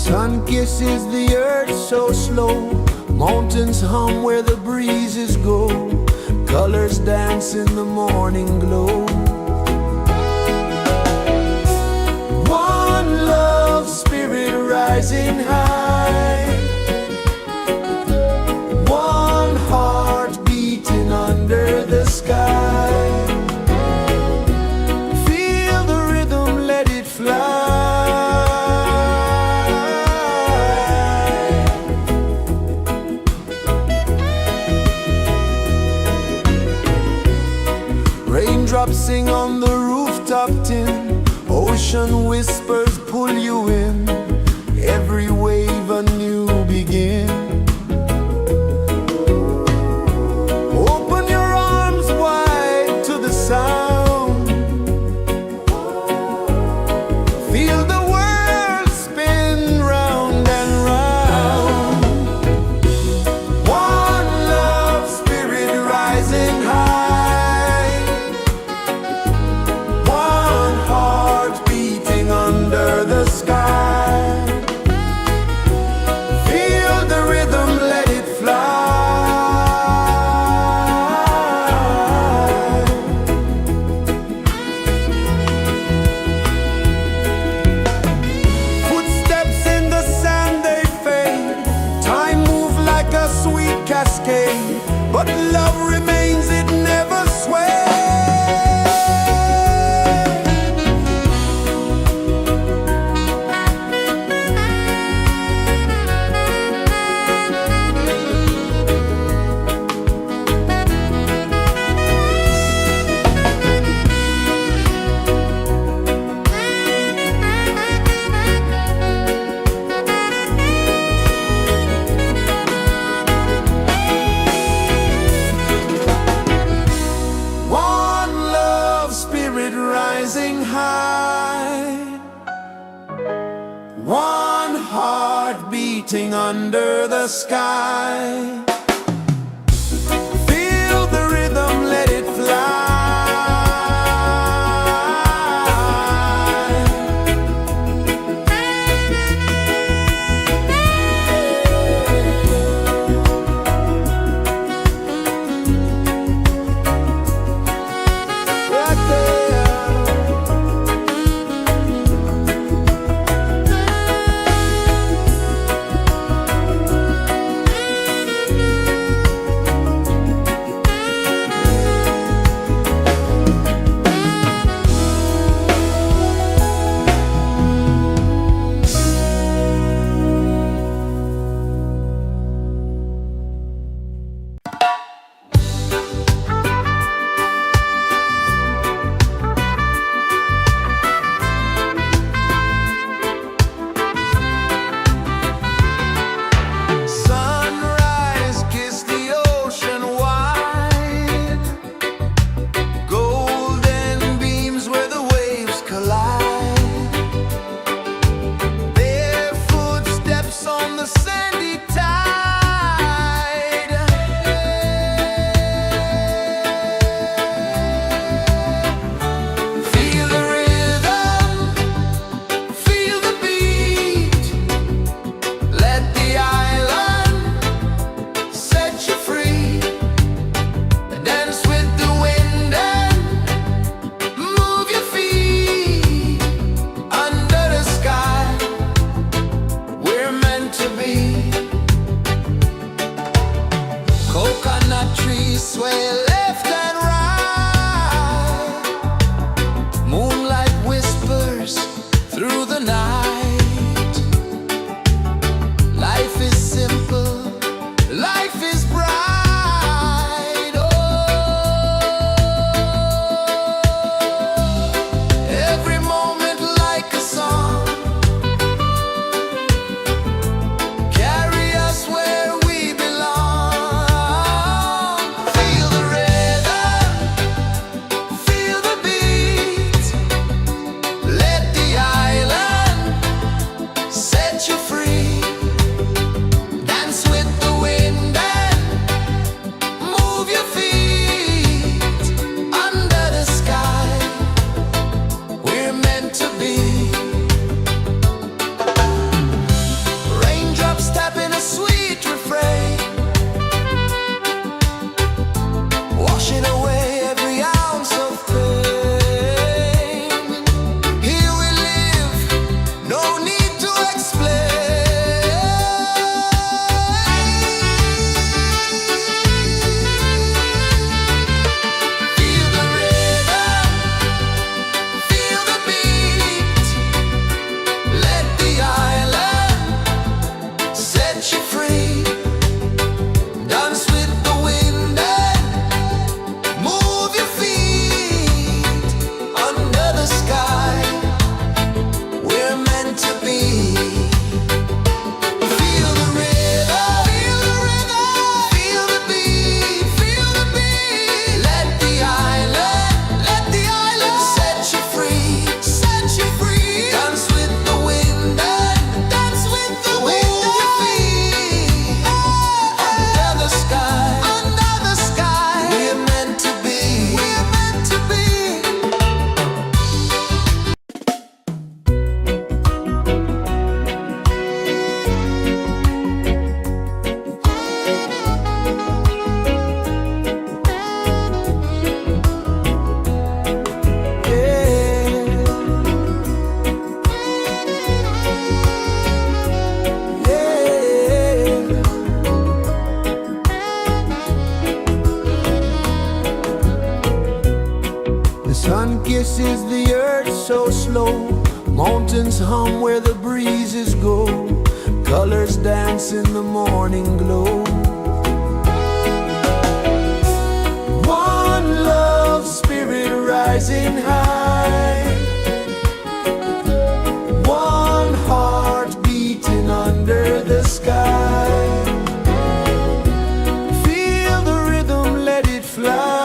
Sun kisses the earth so slow, mountains hum where the breezes go, colors dance in the morning glow. One love, spirit rising high, one heart beating under the sky. Feel the rhythm, let it fly. Raindrops sing on the rooftop tin, ocean whispers pull you in, every wave a new begin. Open your arms wide to the sound, feel the world spin round and round. One love, spirit rising high, one heart beating under the sky. Feel the rhythm, let it fly. Footsteps in the sand, they fade, time moves like a sweet cascade, but love remains, it never sways. One love, spirit rising high, one heart beating under the sky. Feel the rhythm, let it fly. Right there. is the earth so slow? Mountains hum where the breezes go. Colors dance in the morning glow. One love, spirit rising high. One heart beating under the sky. Feel the rhythm, let it fly.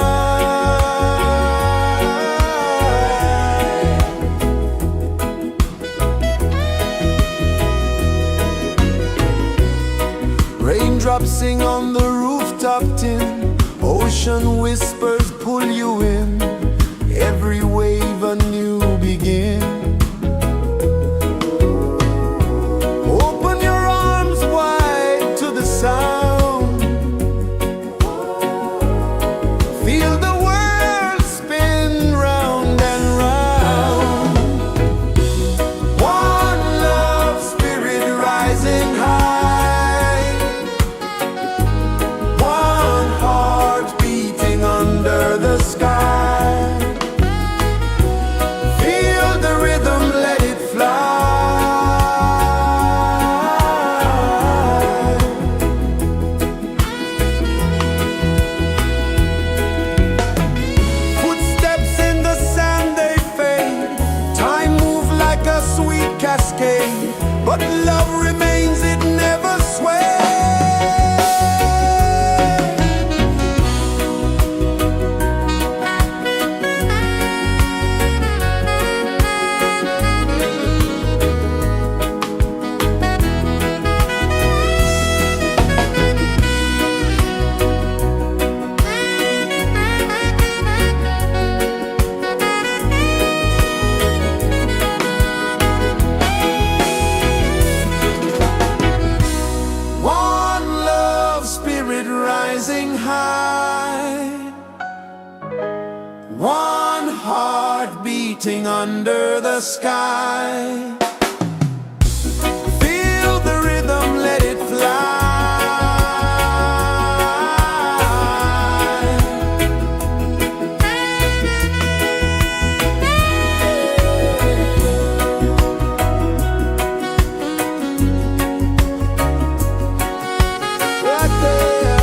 Raindrops sing on the rooftop tin. Ocean whispers pull you in. Every wave a new begin. Open your arms wide to the sound. Feel the world spin round and round. One love, spirit rising high. One heart beating under the sky. Feel the rhythm, let it fly. Footsteps in the sand, they fade. Time moves like a sweet cascade, but love remains, it never sways. One love, spirit rising high. One heart beating under the sky. Feel the rhythm, let it fly. Right there.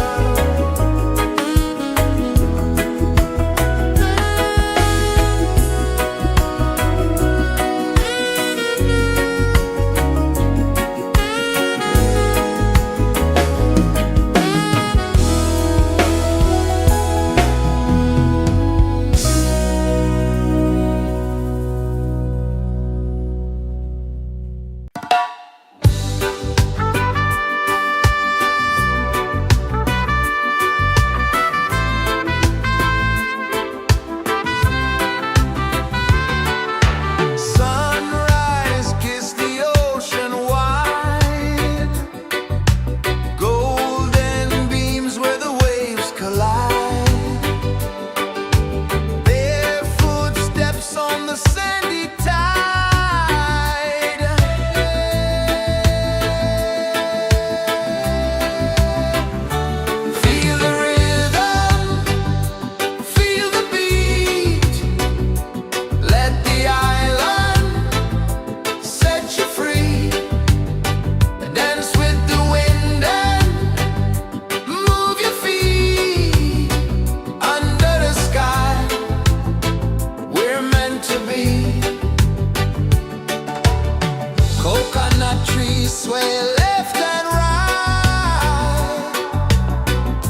Sunrise, kiss the ocean wide. Golden beams where the waves collide. Their footsteps on the sandy tide. Feel the rhythm, feel the beat. Let the island set you free. Dance with the wind and move your feet. Under the sky, we're meant to be. Coconut trees sway left and right.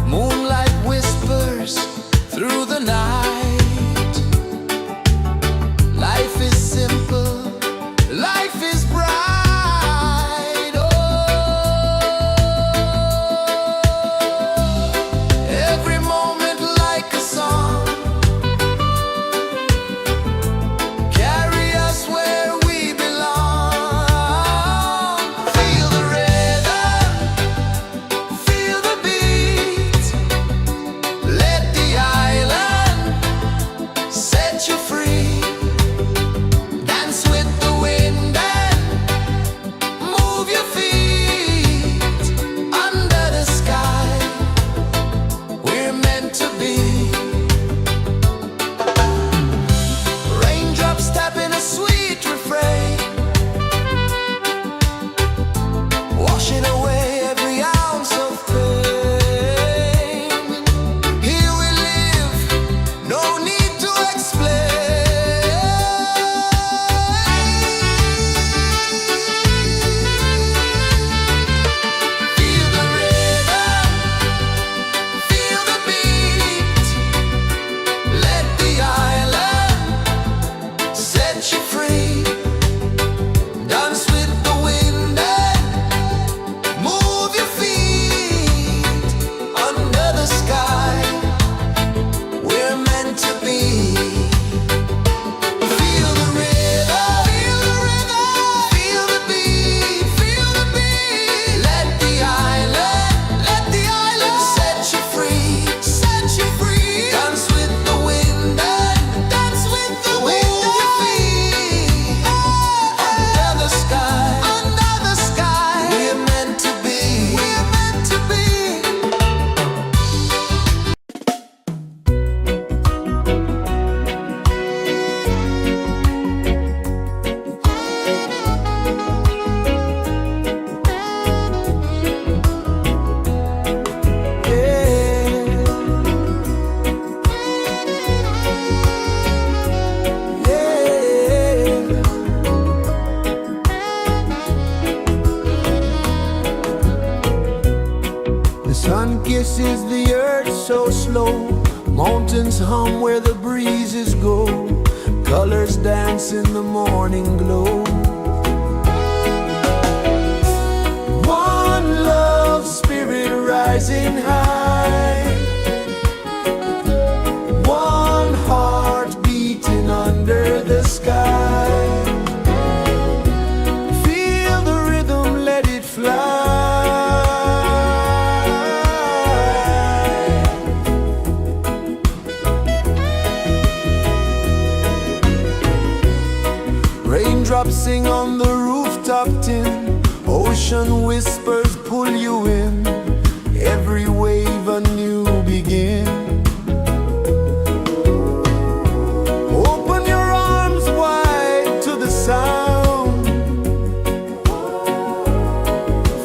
Moonlight whispers through the night. Life is simple, life is bright. Oh, every moment like a song. Carry us where we belong. Feel the rhythm, Sun kisses the earth so slow, mountains hum where the breezes go, colors dance in the morning glow. One love spirit rising high, one heart beating under the sky. Feel the rhythm, let it fly. Raindrops sing on the rooftop tin, ocean whispers pull you in, every wave a new begin. Open your arms wide to the sound,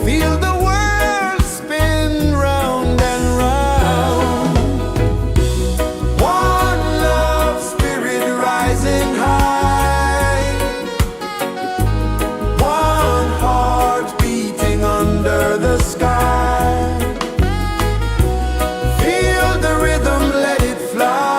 feel the world spin round and round. One love spirit rising high, one heart beating under the sky. Feel the rhythm, let it fly.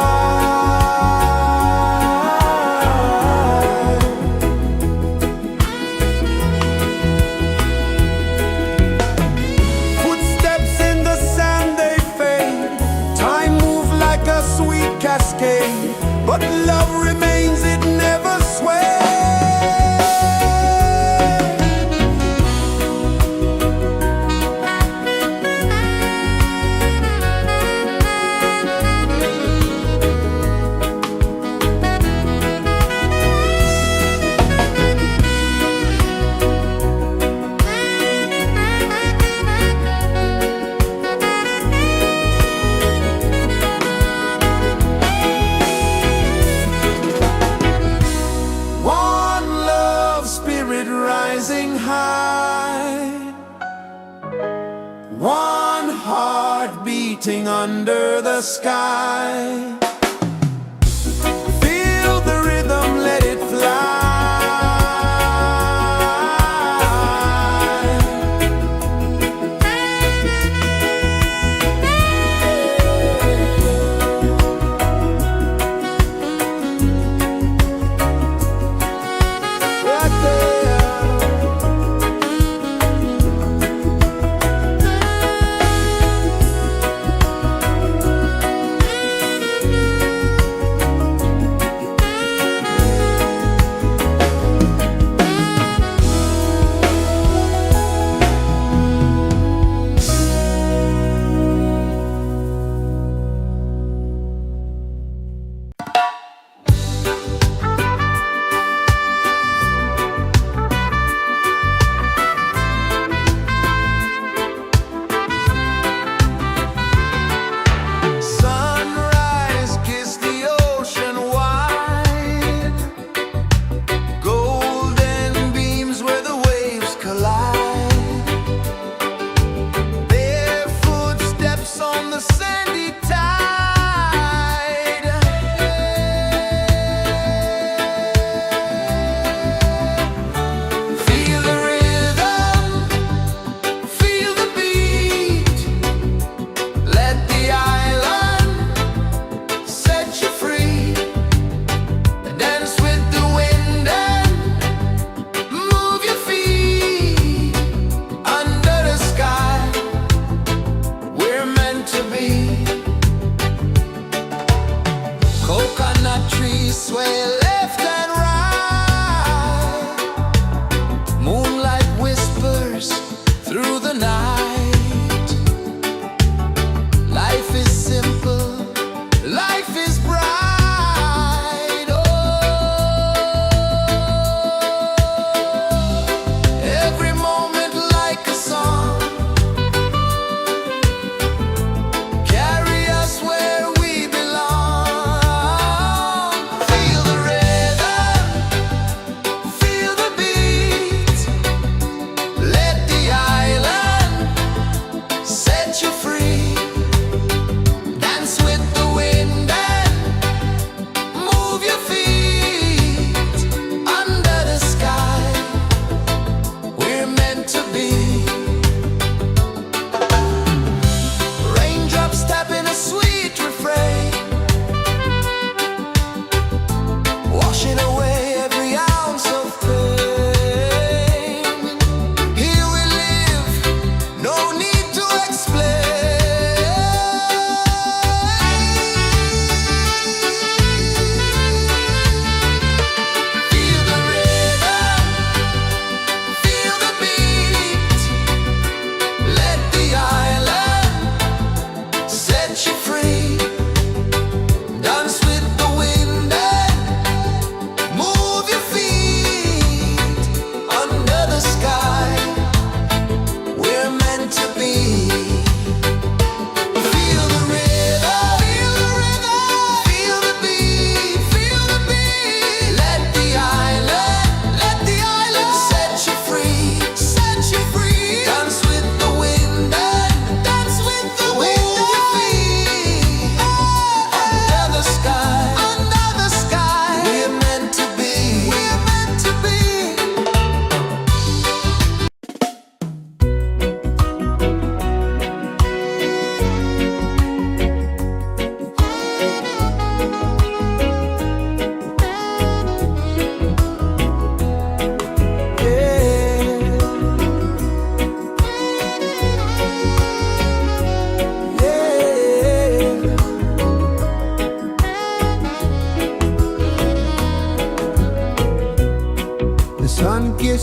Footsteps in the sand, they fade. Time moves like a sweet cascade, but love remains, it never sways. Rising high, one heart beating under the sky. Feel the rhythm, let it fly.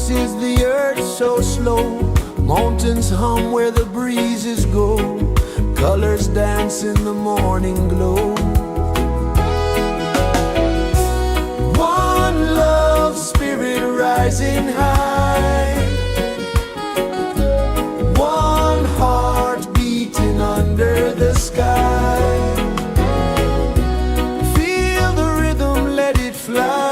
pulses the earth so slow. Mountains hum where the breezes go. Colors dance in the morning glow. One love, spirit rising high. One heart beating under the sky. Feel the rhythm, let it fly.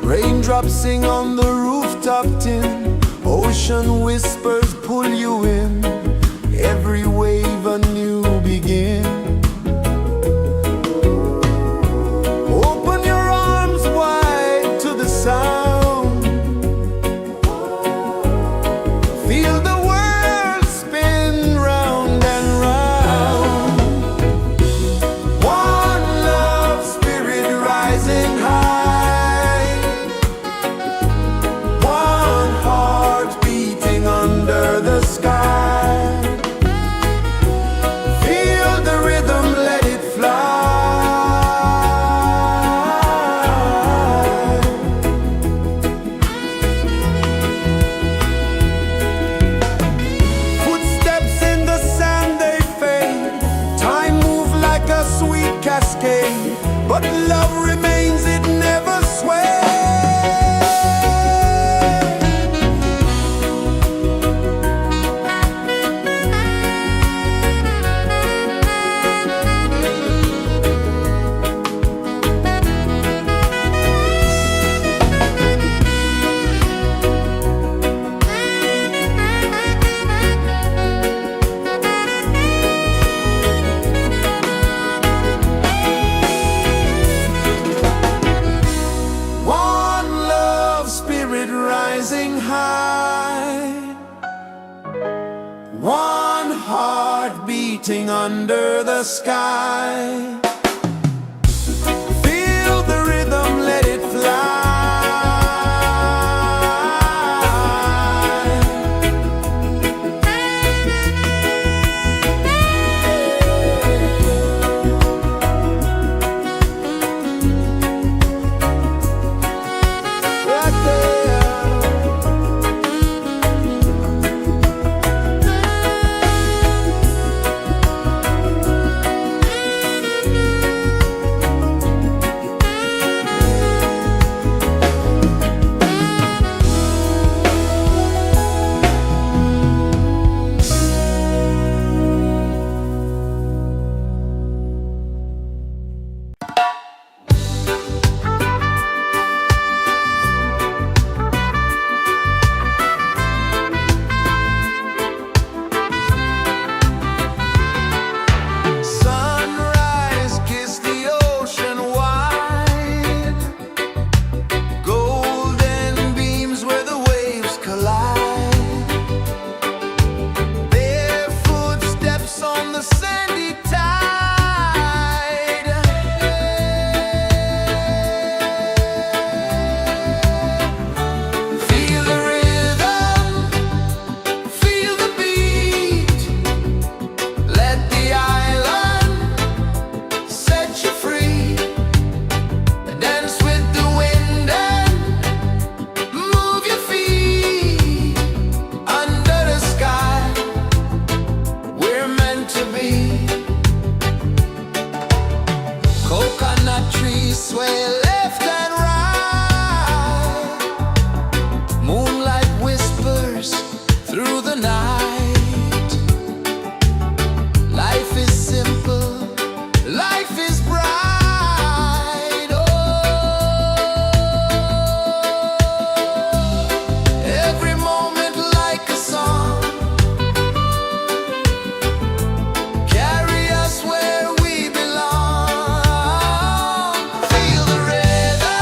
Raindrops sing on the rooftop tin. Ocean whispers pull you in. Every wave a new begin. Open your arms wide to the sound. Feel the world spin round and round. One love, spirit rising high. One heart beating under the sky. Feel the rhythm, let it fly. Footsteps in the sand, they fade. Time moves like a sweet cascade, but love remains, it never sways. One love, spirit rising high. One heart beating under the sky. Feel the rhythm, let it fly. Right there. Sunrise, kiss the ocean wide. Golden beams where the waves collide. Bare footsteps on the sandy tide. Feel the rhythm, feel the beat. Let the island set you free. Dance with the wind and move your feet. Under the sky, we're meant to be. Coconut trees sway left and right. Moonlight whispers through the night. Life is simple, life is bright. Oh, every moment like a song. Carry us where we belong. Feel the rhythm,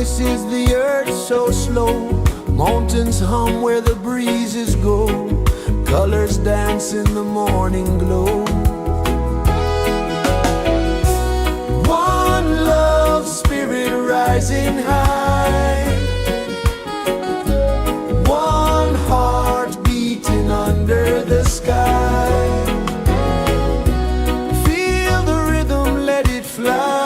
rejoices the earth so slow. Mountains hum where the breezes go. Colors dance in the morning glow. One love spirit rising high. One heart beating under the sky. Feel the rhythm, let it fly.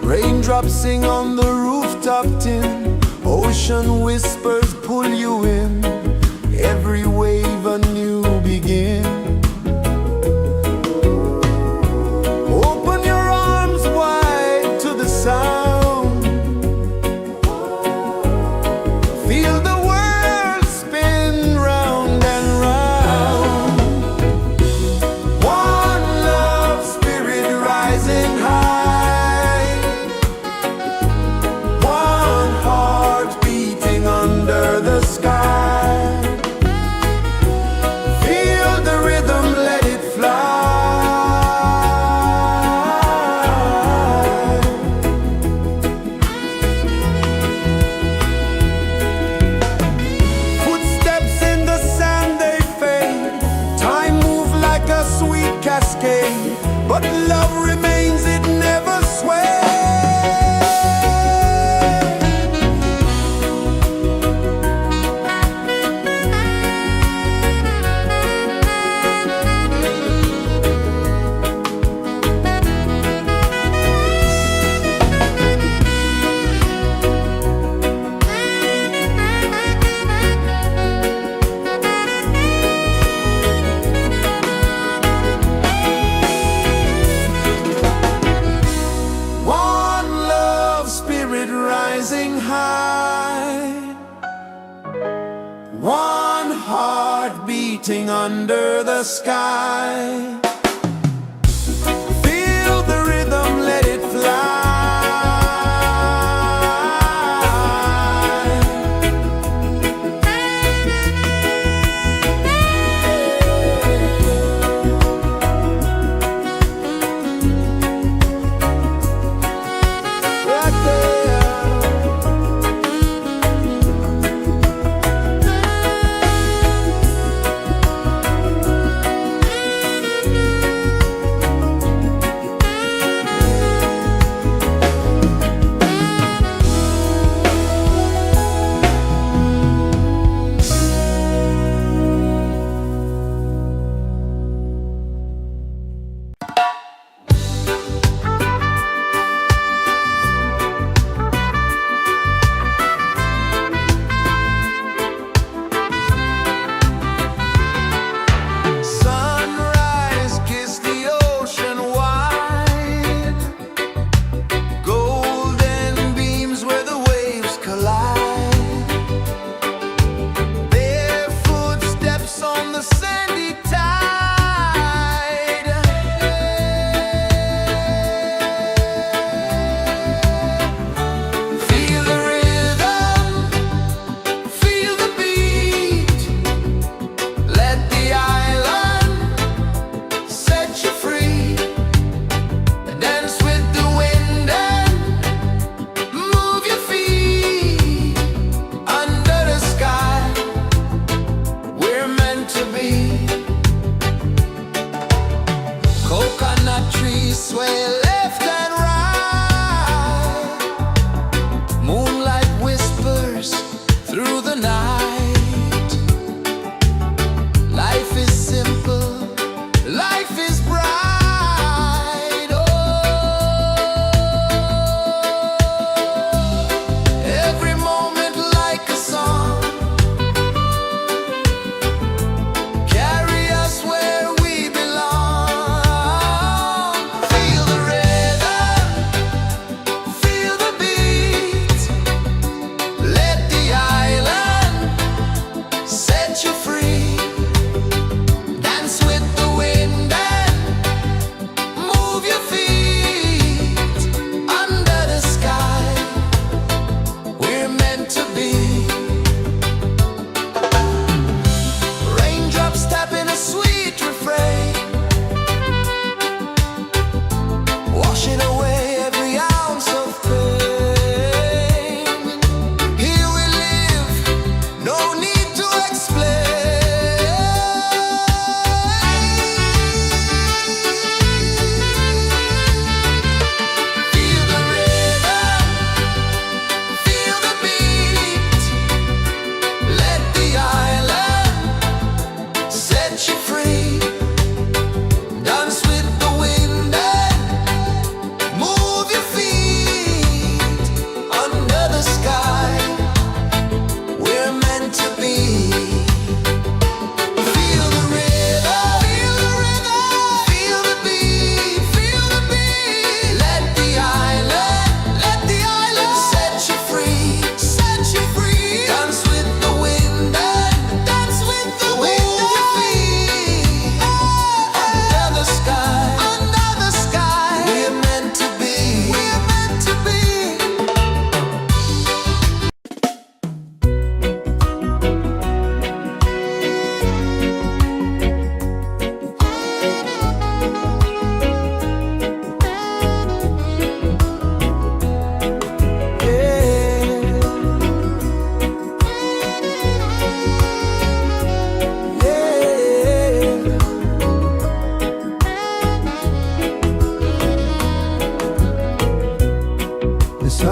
Raindrops sing on the rooftop tin. Ocean whispers pull you in. Every wave a new begin. Open your arms wide to the sound. Feel the world spin round and round. One love spirit rising high. One heart beating under the sky. Feel the rhythm, let it fly. Footsteps in the sand, they fade. Time moves like a sweet cascade, but love remains, it never sways. One love spirit rising high. One heart beating under the sky. Feel the rhythm, let it fly. Right there.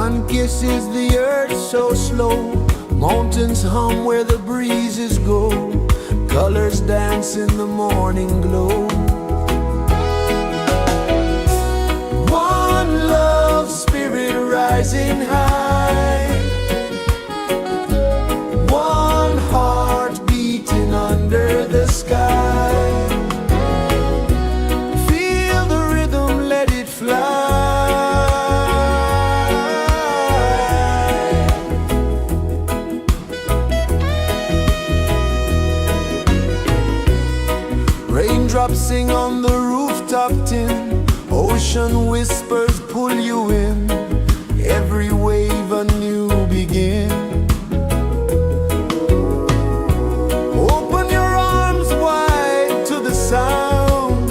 sun kisses the earth so slow, mountains hum where the breezes go, colors dance in the morning glow. One love, spirit rising high, one heart beating under the sky. Feel the rhythm, let it fly. Raindrops sing on the rooftop tin, ocean whispers pull you in, every wave a new begin. Open your arms wide to the sound,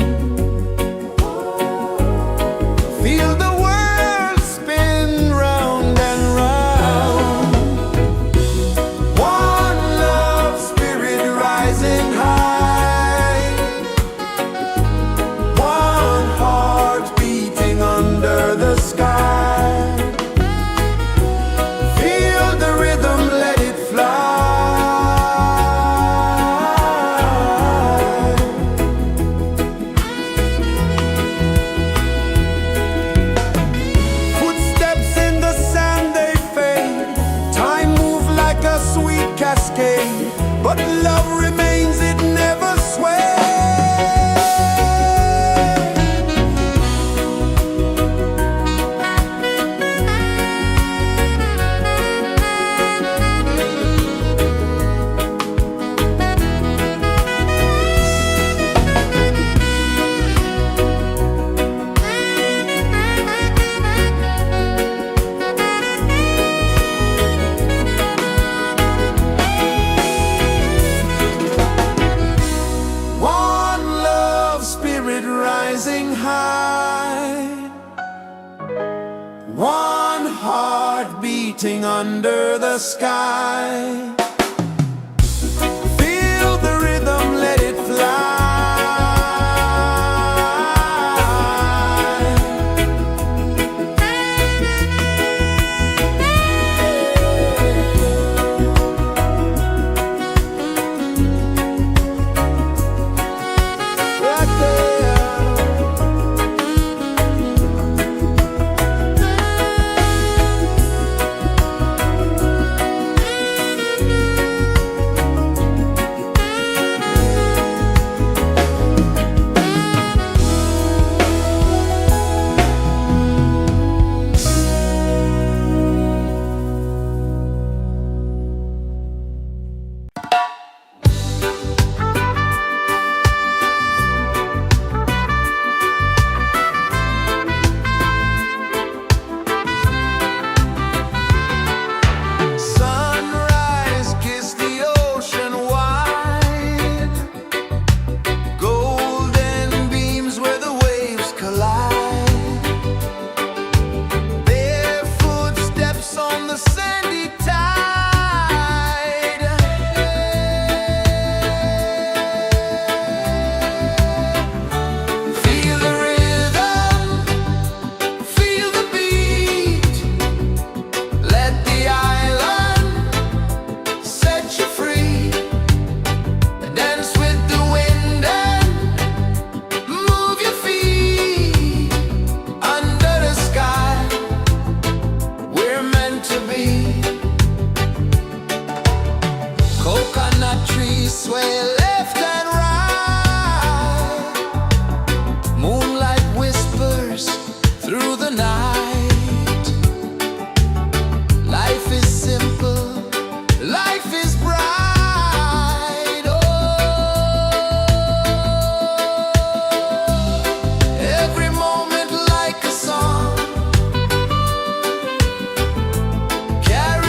feel the world spin round and round. One love, spirit rising high, one heart beating under the sky. Feel the rhythm, let it fly. Footsteps in the sand, they fade, time moves like a sweet cascade, but love remains, it never sways. One love, spirit rising high, one heart beating under the sky. Feel the rhythm, let it fly. Right there. Sunrise, kiss the ocean wide, golden beams where the waves collide, their footsteps on the sandy tide. Feel the rhythm, feel the beat, let the island set you free. Dance with the wind and move your feet under the sky. We're meant to be. Coconut trees sway left and right, moonlight whispers through the night. Life is simple, life is bright. Oh, every moment like a song, carry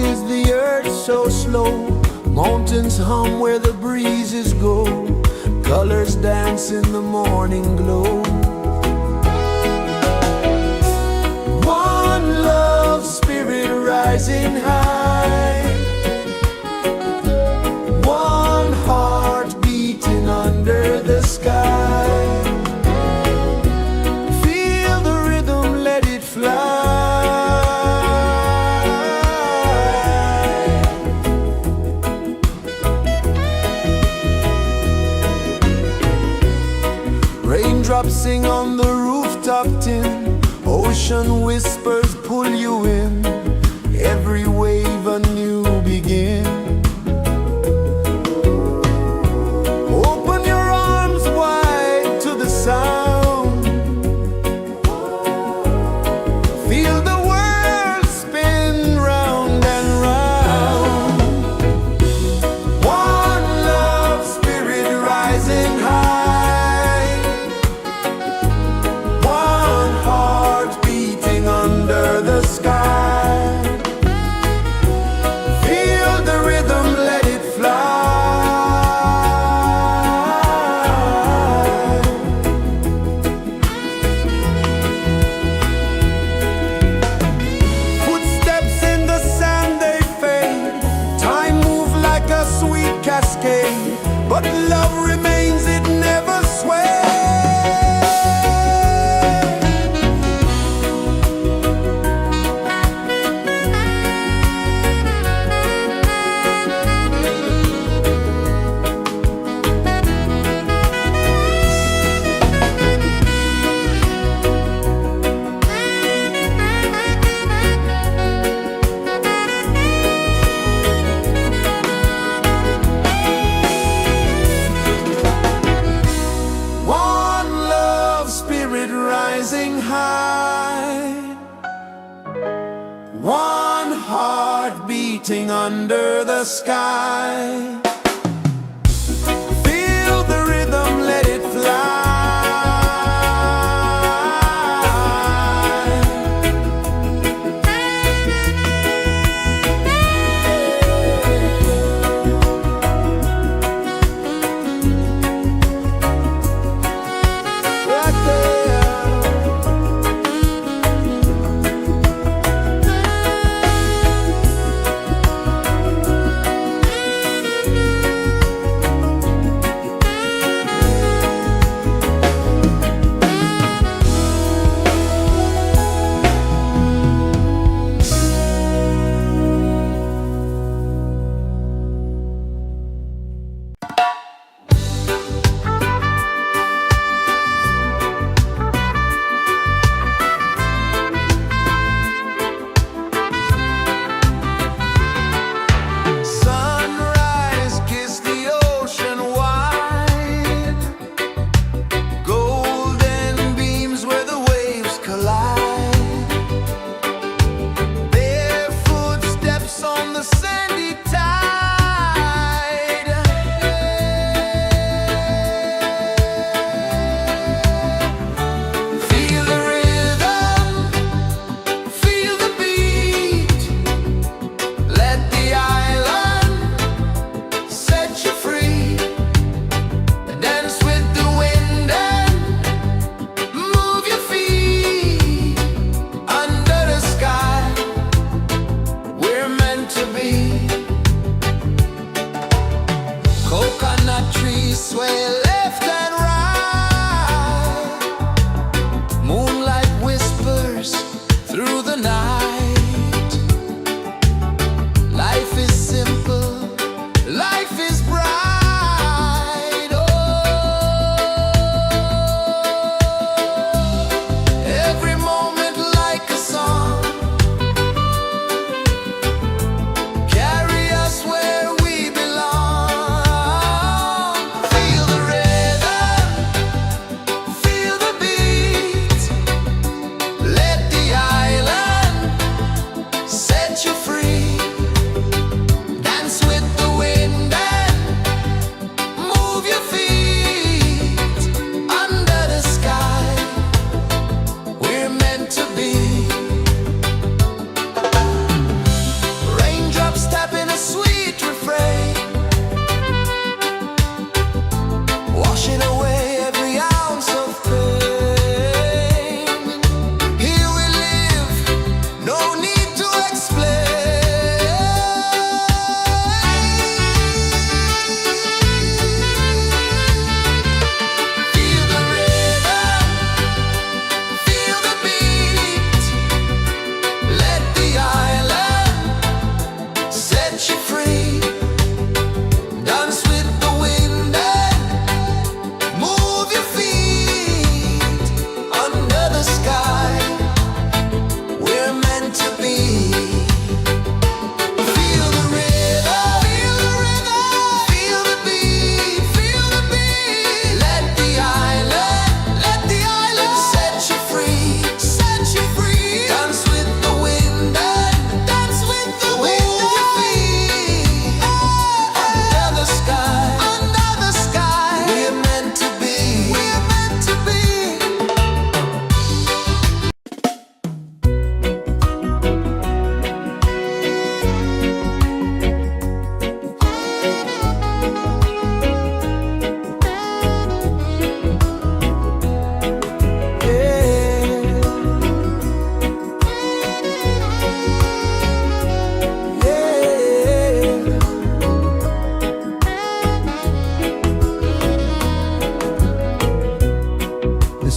is the earth so slow? Mountains hum where the breezes go. Colors dance in the morning glow. One love spirit rising high. One heart beating under the sky. Feel the rhythm, let it fly. Raindrops sing on the rooftop tin. Ocean whispers pull you in. Every wave a new begin. Open your arms wide to the sound. Feel the world spin round and round. One love spirit rising high. One heart beating under the sky. Feel the rhythm, let it fly. Footsteps in the sand, they fade. Time moves like a sweet cascade, but love remains, it never sways. One love spirit rising high. One heart beating under the sky. Feel the rhythm, let it fly. Right there.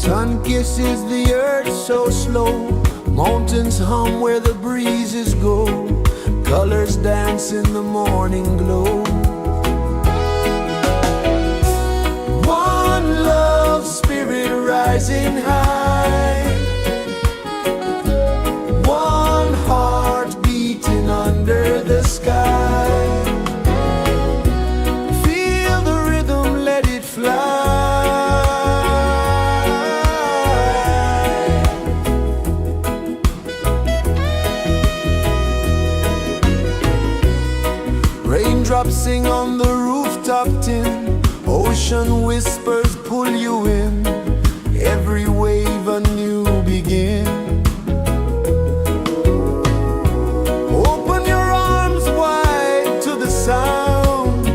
Sun kisses the earth so slow, mountains hum where the breezes go, colors dance in the morning glow. One love spirit rising high, one heart beating under the sky. Feel the rhythm, let it fly. Raindrops sing on the rooftop tin, ocean whispers pull you in, every wave a new begin. Open your arms wide to the sound,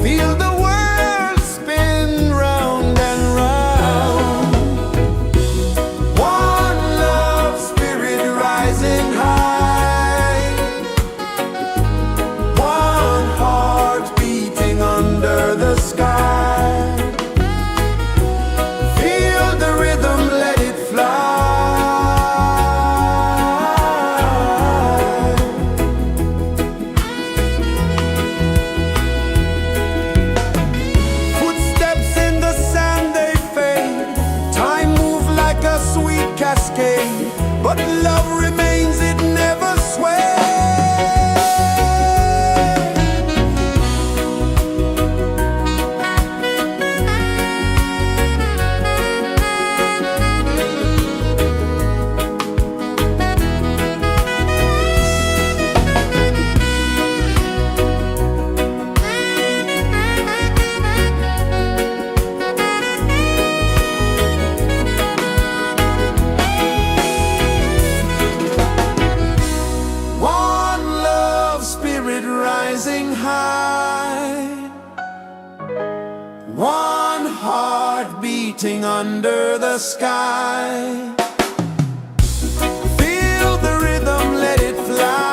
feel the world spin round and round. One love spirit rising high, one heart beating under the sky. Feel the rhythm, let it fly. Footsteps in the sand, they fade. Time moves like a sweet cascade, but love remains, it never sways. Rising high, one heart beating under the sky. Feel the rhythm, let it fly.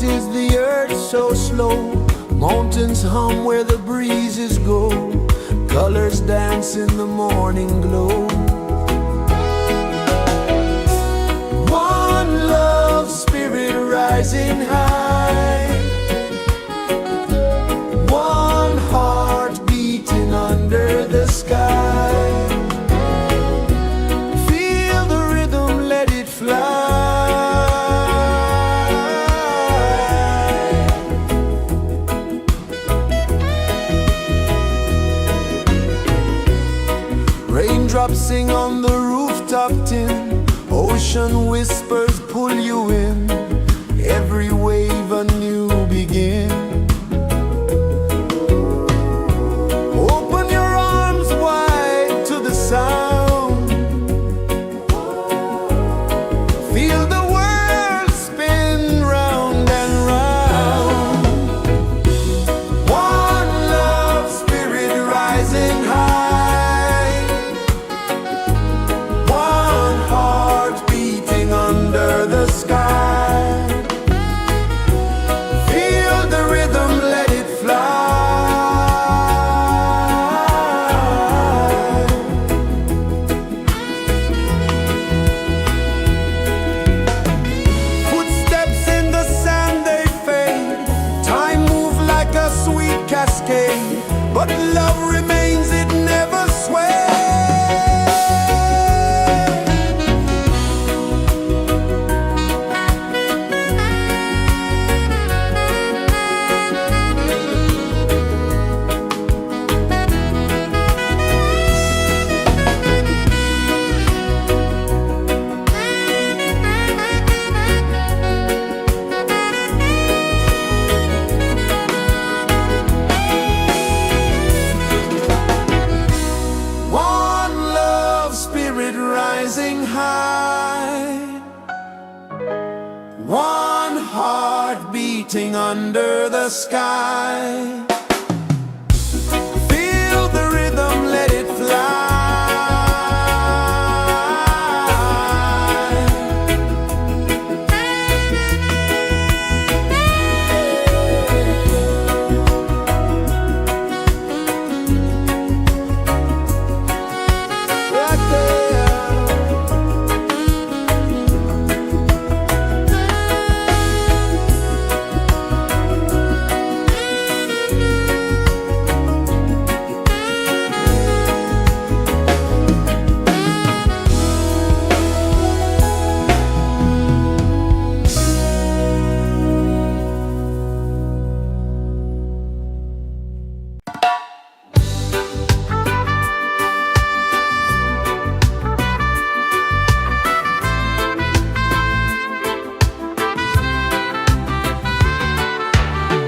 is the earth so slow? Mountains hum where the breezes go, colors dance in the morning glow. One love spirit rising high, one heart beating under the sky. Feel the rhythm, let it fly. Raindrops sing on the rooftop tin, ocean whispers pull you in, every wave a new begin. Open your arms wide to the sound, feel the world spin round and round. One love spirit rising high, one heart beating under the sky. Feel the rhythm, let it fly. Footsteps in the sand, they fade. Time moves like a sweet cascade, but love remains, it never sways. One love spirit rising high, one heart beating under the sky. Feel the rhythm, let it fly. Right there.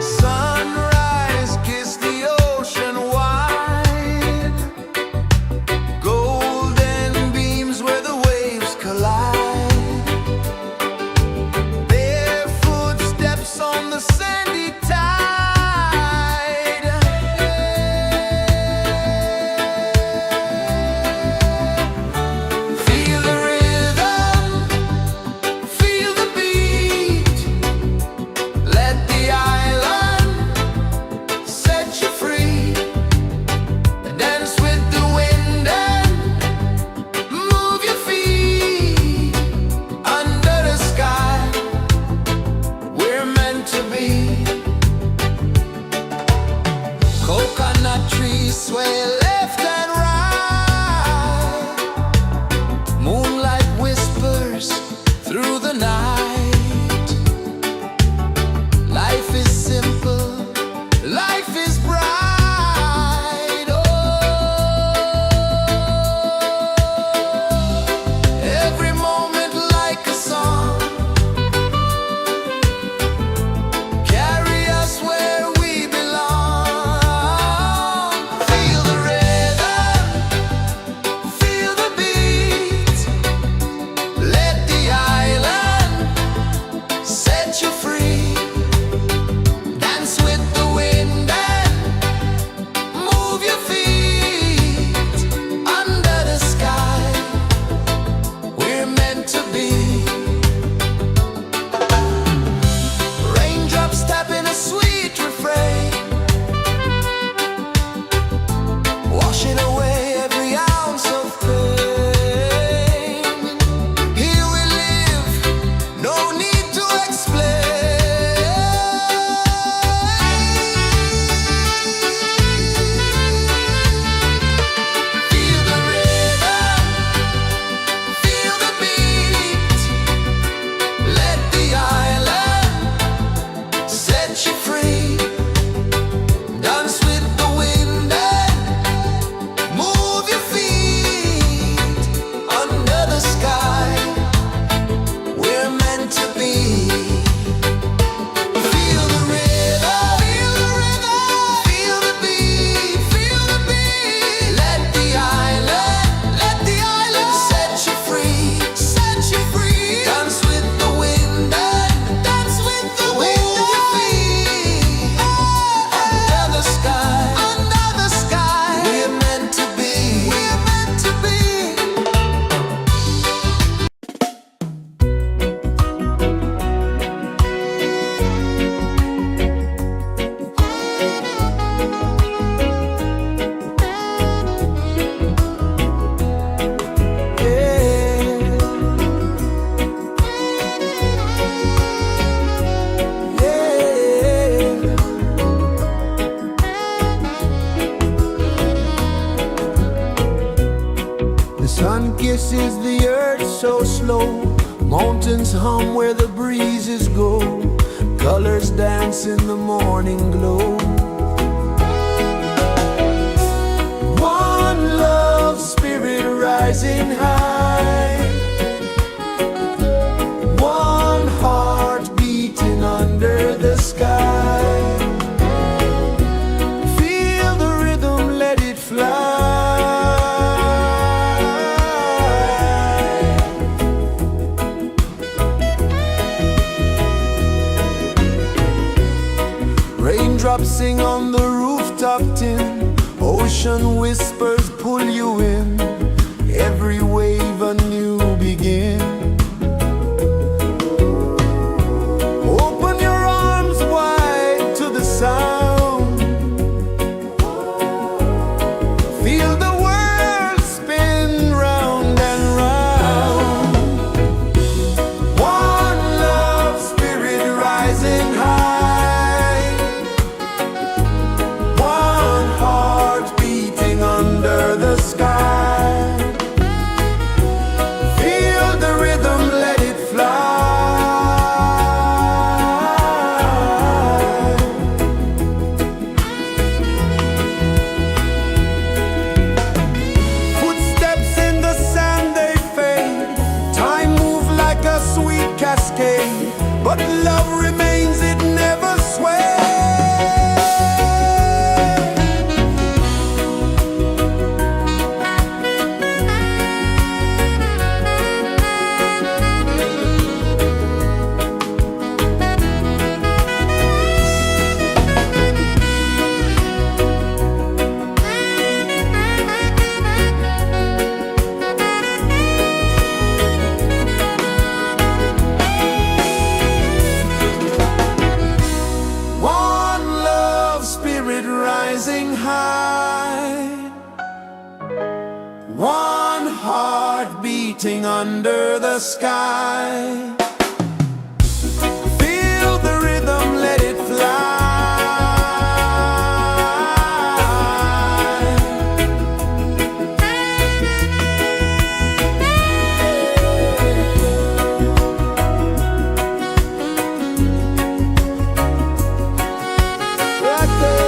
Sunrise, kiss the ocean wide, golden beams where the waves collide, barefoot steps on the sandy tide. Feel the rhythm, feel the beat, let the island set you free. Dance with the wind and move your feet under the sky. We're meant to be. Coconut trees sway left and right, moonlight whispers through the night. Life is simple, life is bright. Oh, every moment like a song, carry us where we belong. Feel the rhythm, kisses the earth so slow. Mountains hum where the breezes go. Colors dance in the morning glow. One love spirit rising high. One heart beating under the sky. Feel the rhythm, let it fly. Raindrops sing on the rooftop tin. Ocean whispers pull you in. Every wave a new begin. Open your arms wide to the sound. Feel the world spin round and round. One love spirit rising high. One heart beating under the sky. Feel the rhythm, let it fly. Footsteps in the sand, they fade. Time moves like a sweet cascade. But love remains, it never sways. One love spirit rising high. One heart beating under the sky. Feel the rhythm, let it fly. Right there.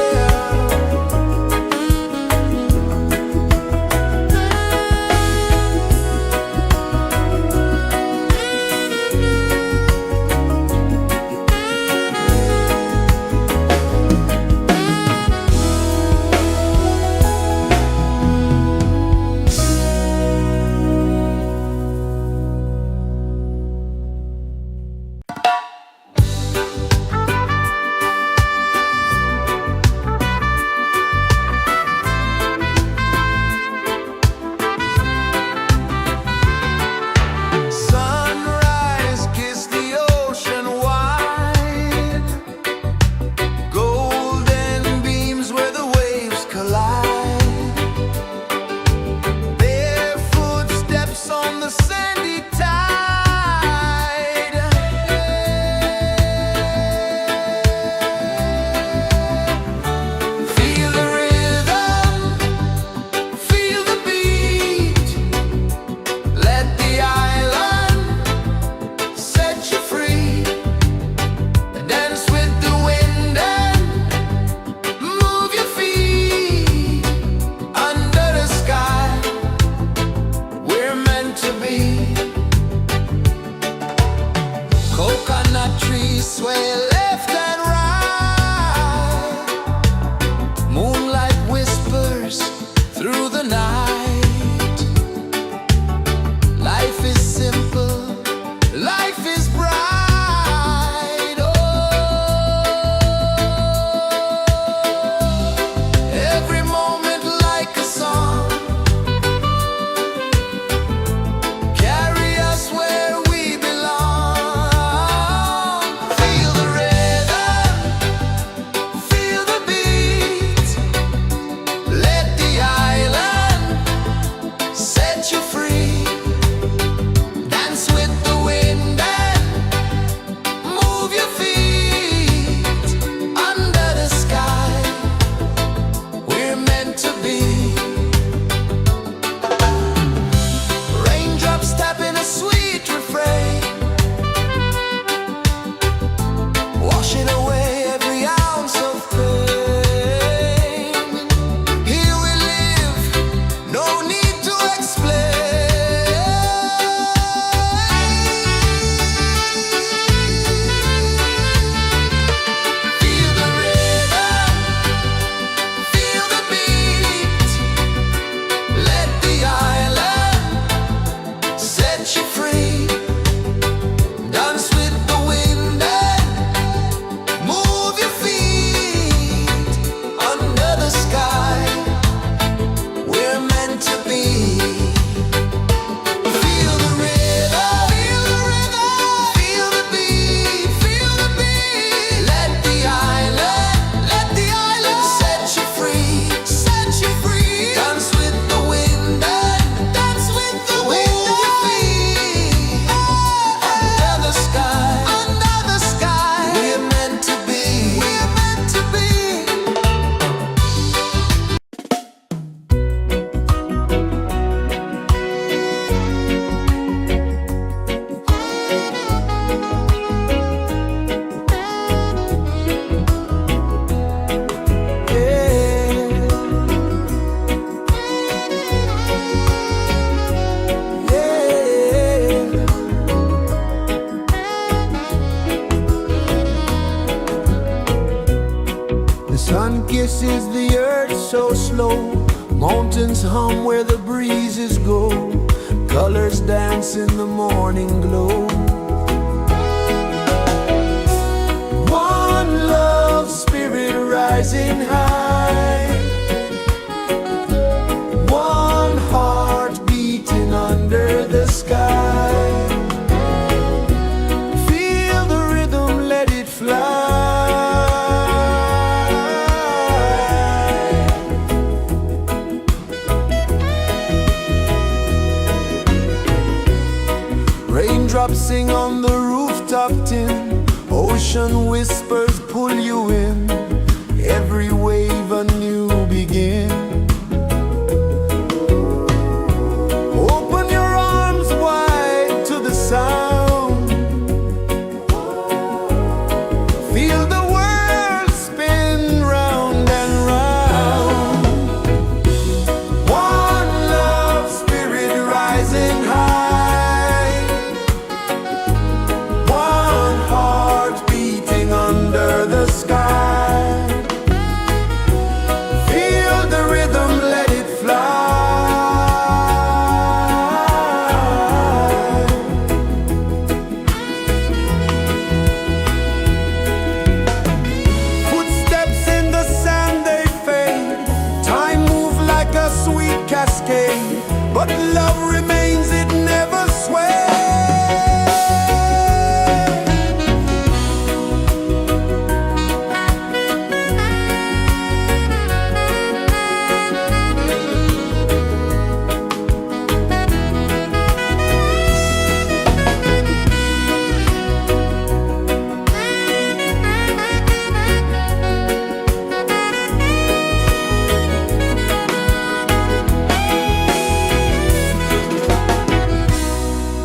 is the earth so slow? Mountains hum where the breezes go. Colors dance in the morning glow. One love, spirit rising high. One heart beating under the sky. Feel the rhythm, let it fly. Raindrops sing on the rooftop tin. Ocean whispers pull you in. Every wave a new begin. Open your arms wide to the sound. Feel the world spin round and round. One love, spirit rising high. One heart beating under the sky. Feel the rhythm, let it fly. Footsteps in the sand, they fade. Time moves like a sweet cascade, but love remains, it never sways.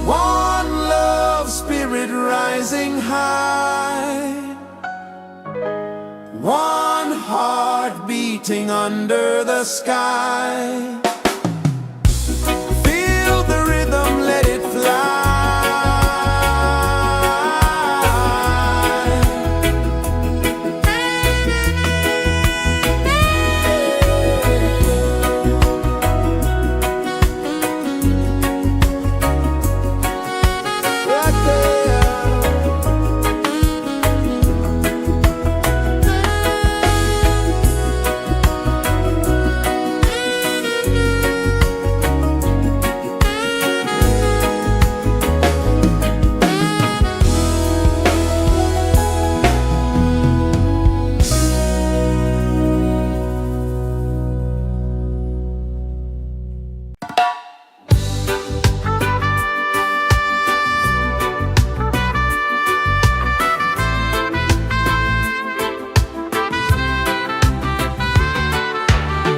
One love, spirit rising high. One heart beating under the sky. Feel the rhythm, let it fly. Right there.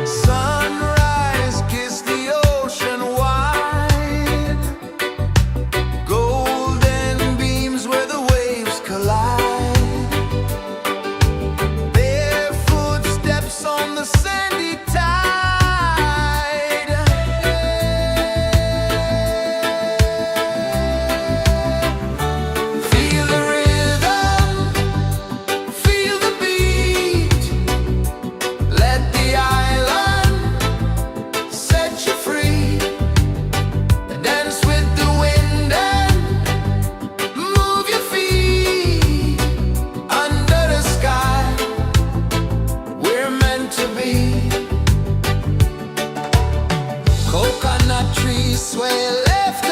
Sunrise, kiss the ocean wide. Golden beams where the waves collide. Bare footsteps on the sandy tide. Feel the rhythm, feel the beat. Let the island set you free. Dance with the wind and move your feet. Under the sky, we're meant to be. Coconut trees sway left